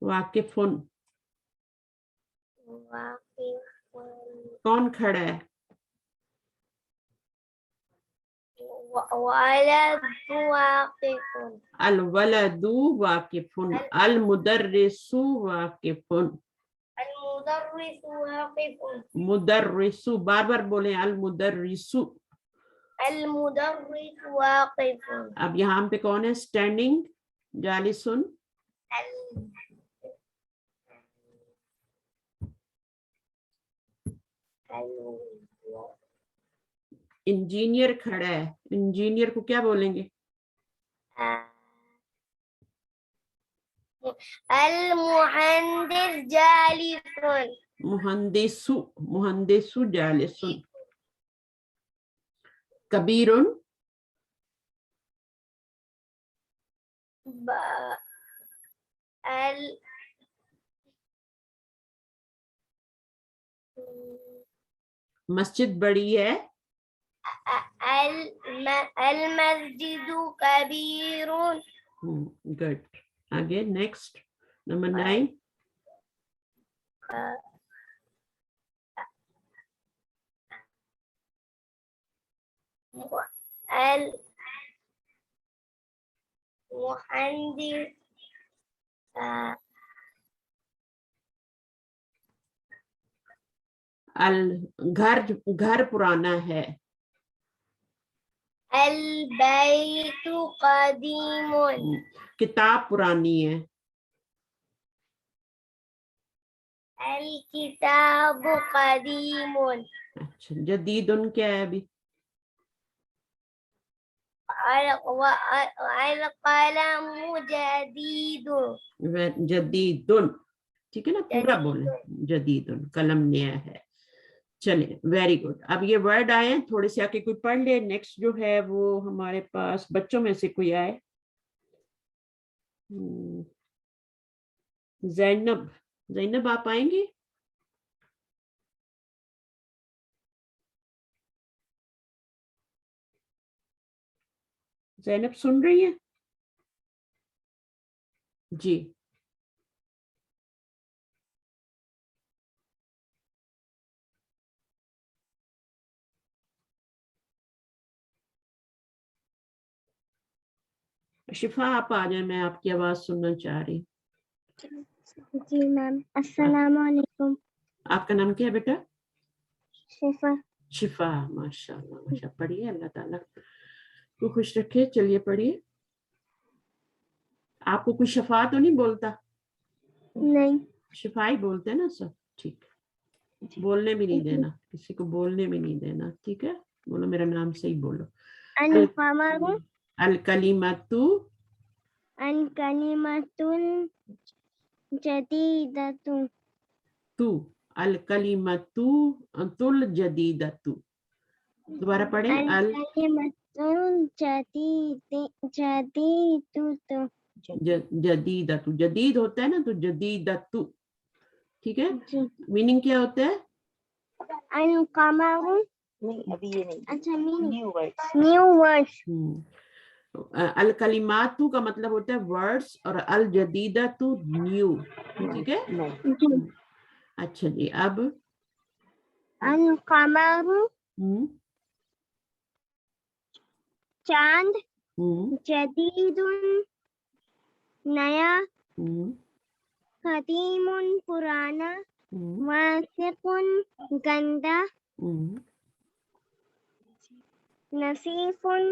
वाकिफुन। कौन खड़ा है? वलदु वाकिफुन। अल वलदु वाकिफुन। अल मुदर्रिसु वाकिफुन। अल मुदर्रिसु वाकिफुन। मुदर्रिसु, बार बार बोले अल मुदर्रिसु। अल मुदर्रिसु वाकिफुन। अब यहाँ पे कौन है? स्टैंडिंग जालिसुन। इंजीनियर खड़ा है, इंजीनियर को क्या बोलेंगे? अल मुहंदिस जालिसुन। मुहंदिसु, मुहंदिसु जालिसुन। कबीरुन। अल मस्जिद बड़ी है। अल मस्जिदु कबीरुन। गुड। आगे नेक्स्ट नंबर 9। अल मुहंदिस अल घर, घर पुराना है। अल बैतु कदीमुन। किताब पुरानी है। अल किताबु कदीमुन। अच्छा, जदीदुन क्या है अभी? अल कलमु जदीदुन। जदीदुन, ठीक है ना, पूरा बोले जदीदुन, कलम नया है। चलिए, वेरी गुड। अब ये वर्ड आए, थोड़े से आके कोई पढ़ ले। नेक्स्ट जो है वो हमारे पास बच्चों में से कोई आए। जैनब, जैनब आप आएंगी? जैनब सुन रही है? जी। शिफा आप आ जाए, मैं आपकी आवाज सुनना चाह रही। जी मैम, अस्सलाम वालेकुम। आपका नाम क्या है बेटा? शिफा। शिफा, माशाल्लाह माशाल्लाह। पढ़िए, अल्लाह ताला को खुश रखे। चलिए पढ़िए। आपको कोई शफा तो नहीं बोलता? नहीं, शिफाई बोलते हैं ना सब। ठीक, बोलने भी नहीं देना, किसी को बोलने भी नहीं देना, ठीक है? बोलो मेरा नाम सही बोलो। अल कलिमतु। अल कलिमतुल जदीदतु। तू। अल कलिमतु तुल जदीदतु। दोबारा पढ़े। अल कलिमतुल जदीदतु। जदीदतु, जदीद होता है ना, तो जदीदतु, ठीक है? मीनिंग क्या होता है? अल कमरु। नहीं, अभी ये नहीं। अच्छा, meaning new word. New words. अल कलिमातु का मतलब होता है वर्ड्स, और अल जदीदतु न्यू, ठीक है? अच्छा जी, अब अल कमरु चांद, जदीदुन नया, कदीमुन पुराना, वासिकुन गंदा, नसीफुन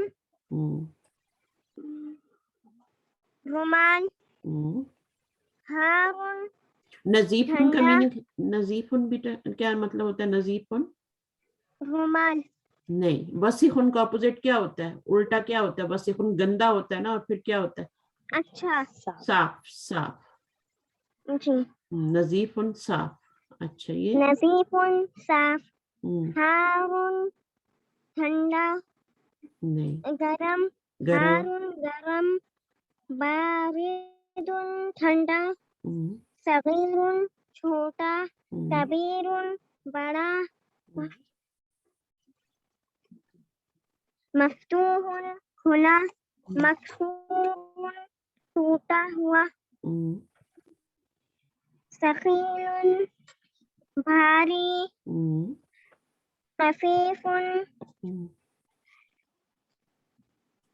रुमाल, हारुन। नजीफुन का मीनिंग, नजीफुन भी क्या मतलब होता है? नजीफुन रुमाल। नहीं, वसीखुन का ऑपोजिट क्या होता है? उल्टा क्या होता है? वसीखुन गंदा होता है ना, और फिर क्या होता है? अच्छा, साफ, साफ। जी नजीफुन साफ, अच्छा ये नजीफुन साफ, हारुन ठंडा, नहीं गरम, गरम, हारुन गरम, बारिदुन ठंडा, सगीरुन छोटा, कबीरुन बड़ा, मफ्तूहुन खुला, मकसूरुन टूटा हुआ, सकीलुन भारी, खफीफुन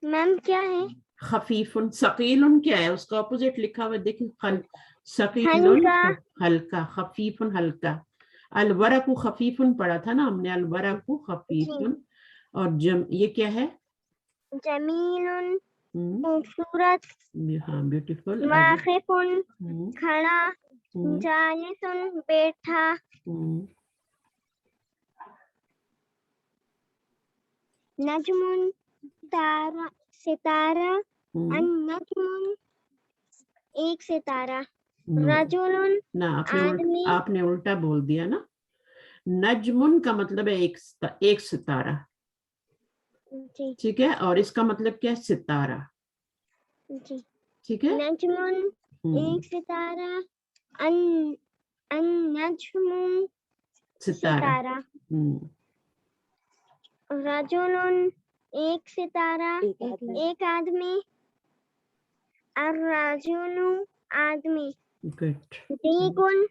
मैम क्या है? खफीफुन, सकीलुन क्या है, उसका ऑपोजिट लिखा हुआ है देखिए, सकीलुन हल्का, हल्का, खफीफुन हल्का। अलवरकु खफीफुन पढ़ा था ना हमने, अलवरकु खफीफुन। और ये क्या है? जमीलुन खूबसूरत, हाँ ब्यूटीफुल। वाकिफुन खड़ा, जालिसुन बैठा, नजमुन तारा सितारा, अन-नजमुन एक सितारा, रजुलुन ना आदमी, आपने उल्टा बोल दिया ना। नजमुन का मतलब है एक सितारा, ठीक है, और इसका मतलब क्या है? सितारा, ठीक है। नजमुन एक सितारा, अन-नजमुन सितारा, रजुलुन एक सितारा, एक आदमी, अर्रजुलु आदमी, गुड। दीकुन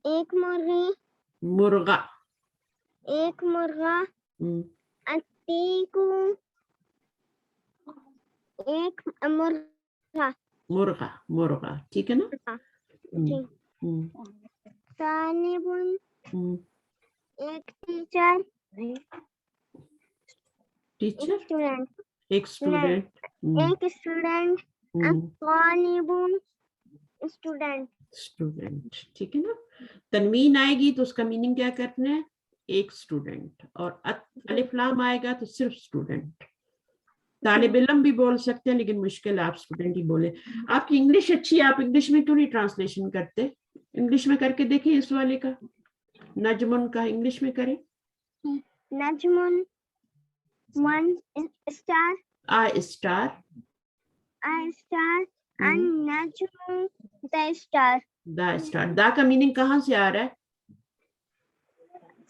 एक मुर्गी, मुर्गा, एक मुर्गा, अतीकु एक मुर्गा, मुर्गा मुर्गा, ठीक है ना। तालिबुन एक टीचर, टीचर स्टूडेंट, एक स्टूडेंट, एक स्टूडेंट, तालिबुन स्टूडेंट, स्टूडेंट, ठीक है ना। तनवीन आएगी तो उसका मीनिंग क्या करना है? एक स्टूडेंट। और अलिफ लाम आएगा तो सिर्फ स्टूडेंट। तालिब इल्म भी बोल सकते हैं, लेकिन मुश्किल आप स्टूडेंट ही बोले। आपकी इंग्लिश अच्छी है, आप इंग्लिश में क्यों नहीं ट्रांसलेशन करते? इंग्लिश में करके देखिए इस वाले का, नजमुन का इंग्लिश में करें। नजमुन वन स्टार, आई स्टार, अन-नजमु the star, the star. The का मीनिंग कहाँ से आ रहा है?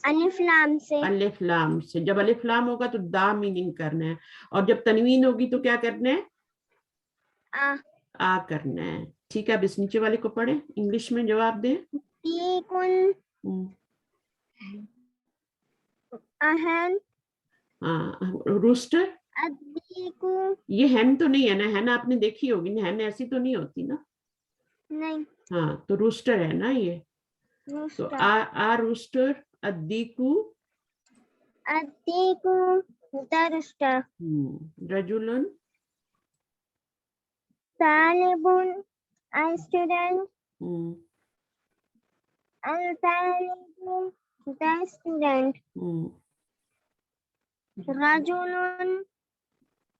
अलिफ लाम से, अलिफ लाम से। जब अलिफ लाम होगा तो दा मीनिंग करना है, और जब तनवीन होगी तो क्या करना है? आ करना है, ठीक है। अब इस नीचे वाले को पढ़े, इंग्लिश में जवाब दें। अहन, रूस्टर, अदीकु ये हैन तो नहीं है ना, हैन आपने देखी होगी ना, हैन ऐसी तो नहीं होती ना। नहीं, हाँ तो रूस्टर है ना ये। तो आ रूस्टर, अदीकु द रूस्टर, रजुलन तालिबुन स्टूडेंट, अल-तालिबु द स्टूडेंट, रजुलन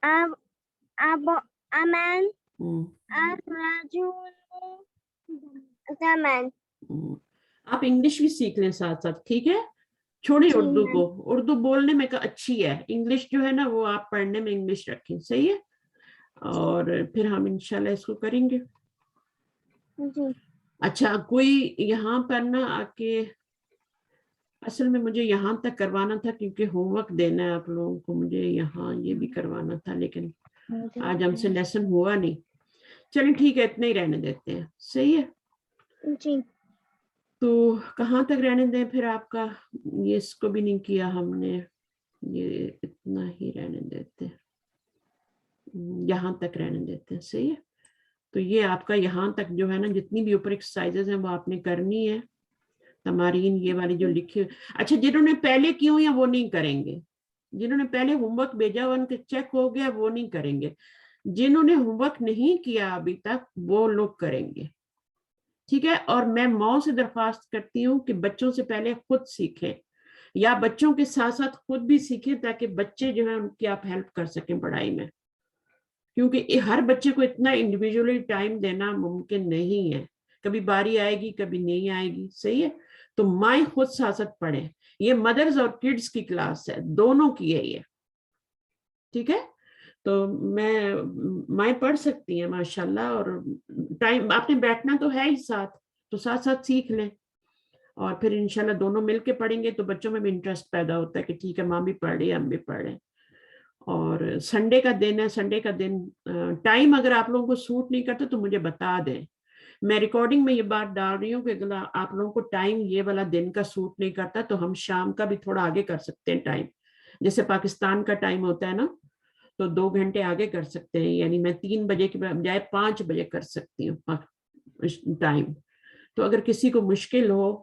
अमन, अर्रजुलु ज़मन। आप इंग्लिश भी सीख लें साथ साथ, ठीक है। छोड़िए उर्दू को, उर्दू बोलने में का अच्छी है, इंग्लिश जो है ना वो आप पढ़ने में इंग्लिश रखें, सही है। और फिर हम इंशाल्लाह इसको करेंगे। अच्छा, कोई यहाँ पर ना आके, असल में मुझे यहाँ तक करवाना था क्योंकि होमवर्क देना है आप लोगों को, मुझे यहाँ ये भी करवाना था, लेकिन आज हमसे लेसन हुआ नहीं। चलिए ठीक है, इतना ही रहने देते हैं, सही है जी। तो कहाँ तक रहने दें फिर आपका? ये इसको भी नहीं किया हमने, ये इतना ही रहने देते हैं, यहाँ तक रहने देते हैं, सही है। तो ये आपका यहाँ तक जो है ना, जितनी भी ऊपर एक्सरसाइजेज हैं वो आपने करनी है। तमारीन ये वाली जो लिखी, अच्छा जिन्होंने पहले की हुई है वो नहीं करेंगे, जिन्होंने पहले होमवर्क भेजा हुआ उनके चेक हो गया वो नहीं करेंगे, जिन्होंने होमवर्क नहीं किया अभी तक वो लोग करेंगे, ठीक है। और मैं माँ से दरख्वास्त करती हूँ कि बच्चों से पहले खुद सीखें, या बच्चों के साथ साथ खुद भी सीखें, ताकि बच्चे जो है उनकी आप हेल्प कर सकें पढ़ाई में, کیونکہ ہر بچے کو اتنا انڈیویجولی ٹائم دینا ممکن نہیں ہے, کبھی باری آئے گی کبھی نہیں آئے گی, صحیح ہے. تو مائیں خود سیاست پڑھیں, یہ مدرز اور کڈز کی کلاس ہے, دونوں کی ہے یہ, ٹھیک ہے. تو مائیں پڑھ سکتی ہیں ماشاءاللہ, اور ٹائم آپ نے بیٹھنا تو ہے ہی ساتھ, تو ساتھ ساتھ سیکھ لیں, اور پھر انشاءاللہ دونوں مل کے پڑھیں گے تو بچوں میں بھی انٹرسٹ پیدا ہوتا ہے کہ ٹھیک ہے ماں بھی پڑھ رہی ہے ہم بھی پڑھ رہے ہیں. اور سنڈے کا دن ہے, سنڈے کا دن ٹائم اگر آپ لوگوں کو سوٹ نہیں کرتا تو مجھے بتا دیں. میں ریکارڈنگ میں یہ بات ڈال رہی ہوں کہ اگر آپ لوگوں کو ٹائم یہ والا دن کا سوٹ نہیں کرتا تو ہم شام کا بھی تھوڑا آگے کر سکتے ہیں ٹائم, جیسے پاکستان کا ٹائم ہوتا ہے نا, تو 2 گھنٹے آگے کر سکتے ہیں, یعنی میں 3 بجے کی بجائے 5 بجے کر سکتی ہوں ٹائم. تو اگر کسی کو مشکل ہو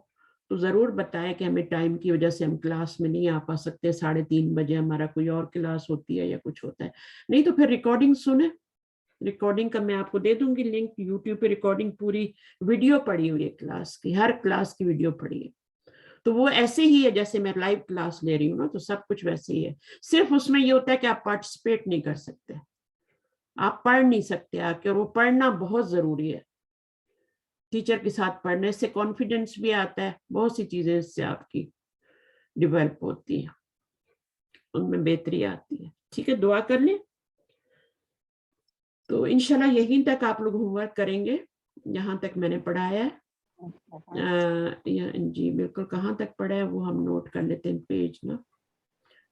تو ضرور بتائے کہ ہمیں ٹائم کی وجہ سے ہم کلاس میں نہیں آ پا سکتے, 3:30 بجے ہمارا کوئی اور کلاس ہوتی ہے یا کچھ ہوتا ہے. نہیں تو پھر ریکارڈنگ سنیں, ریکارڈنگ کا میں آپ کو دے دوں گی لنک, یوٹیوب پہ ریکارڈنگ پوری ویڈیو پڑی ہوئی ہے کلاس کی, ہر کلاس کی ویڈیو پڑی ہے. تو وہ ایسے ہی ہے جیسے میں لائیو کلاس لے رہی ہوں نا, تو سب کچھ ویسے ہی ہے. صرف اس میں یہ ہوتا ہے کہ آپ پارٹیسپیٹ نہیں کر سکتے, آپ پڑھ نہیں سکتے آ کے, اور وہ پڑھنا بہت ضروری ہے. ٹیچر کے ساتھ پڑھنے سے کانفیڈنس بھی آتا ہے, بہت سی چیزیں اس سے آپ کی ڈیولپ ہوتی ہیں, ان میں بہتری آتی ہے. ٹھیک ہے, دعا کر لیں. تو انشاءاللہ یہیں تک آپ لوگ ہوم ورک کریں گے جہاں تک میں نے پڑھایا ہے. جی بالکل, کہاں تک پڑھا ہے وہ ہم نوٹ کر لیتے ہیں پیج نا.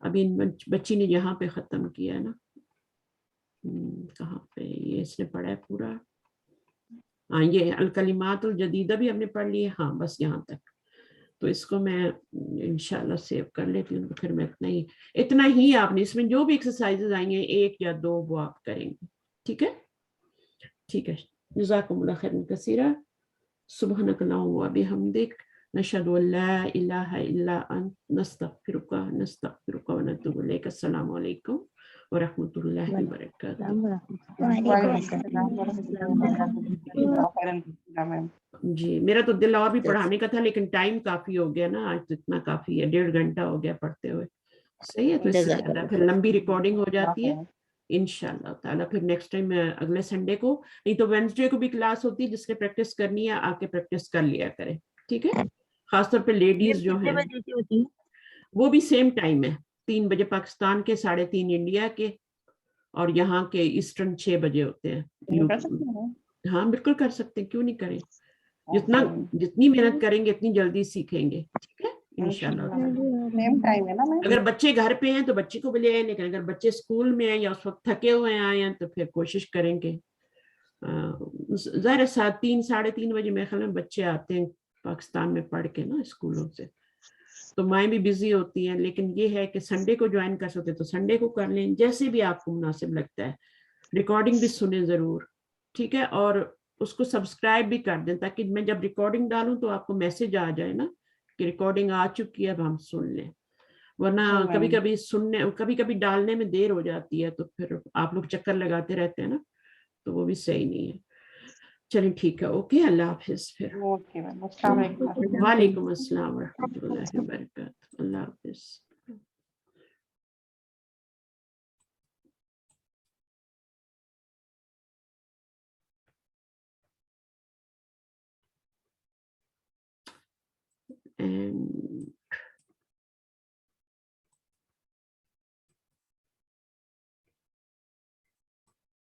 ابھی بچی نے یہاں پہ ختم کیا نا, کہاں پہ یہ اس نے پڑھا ہے پورا. ہاں, یہ الکلمات الجدیدہ بھی ہم نے پڑھ لی ہے, ہاں بس یہاں تک. تو اس کو میں انشاءاللہ سیو کر لیتی ہوں. پھر میں اتنا ہی آپ نے اس میں جو بھی ایکسرسائزز آئی ہیں 1 یا 2 وہ آپ کریں گے. ٹھیک ہے, ٹھیک ہے. جزاکم اللہ خیرا کثیرا. سبحانک اللہم و بحمدک, نشہد ان لا الہ الا انت, نستغفرک و نتوب الیک. السلام علیکم ورحمۃ اللہ وبرکاتہ. جی میرا تو دل اور بھی پڑھانے کا تھا, لیکن ٹائم کافی ہو گیا نا, آج تو اتنا کافی ہے, 1.5 گھنٹہ ہو گیا پڑھتے ہوئے. صحیح ہے, تو اس سے زیادہ پھر لمبی ریکارڈنگ ہو جاتی ہے. انشاءاللہ تعالیٰ پھر نیکسٹ ٹائم اگلے سنڈے کو, نہیں تو وینسڈے کو بھی کلاس ہوتی ہے, جس نے پریکٹس کرنی ہے آ کے پریکٹس کر لیا کرے. ٹھیک ہے, خاص طور پہ لیڈیز جو ہیں وہ بھی سیم ٹائم ہے, 3 بجے پاکستان کے, 3:30 انڈیا کے, اور یہاں کے ایسٹرن 6 بجے ہوتے ہیں. ہاں بالکل کر سکتے ہیں, کیوں نہیں کریں. جتنی محنت کریں گے اتنی جلدی سیکھیں گے. ٹھیک ہے انشاءاللہ. اگر بچے گھر پہ ہیں تو بچے کو بھی لے آئیں, لیکن اگر بچے اسکول میں ہیں یا اس وقت تھکے ہوئے آئے ہیں تو پھر کوشش کریں گے. ظاہر 3 ساڑھے 3 بجے میرے خیال میں بچے آتے ہیں پاکستان میں پڑھ کے نا اسکولوں سے, تو مائیں بھی بزی ہوتی ہیں. لیکن یہ ہے کہ سنڈے کو جوائن کر سکتے تو سنڈے کو کر لیں, جیسے بھی آپ کو مناسب لگتا ہے. ریکارڈنگ بھی سنیں ضرور, ٹھیک ہے, اور اس کو سبسکرائب بھی کر دیں تاکہ میں جب ریکارڈنگ ڈالوں تو آپ کو میسج آ جائے نا کہ ریکارڈنگ آ چکی ہے, اب ہم سن لیں. ورنہ کبھی کبھی ڈالنے میں دیر ہو جاتی ہے, تو پھر آپ لوگ چکر لگاتے رہتے ہیں نا, تو وہ بھی صحیح نہیں ہے. چلیں ٹھیک ہے, اوکے, اللہ حافظ. پھر وعلیکم السلام ورحمۃ اللہ وبرکاتہ. اللہ حافظ.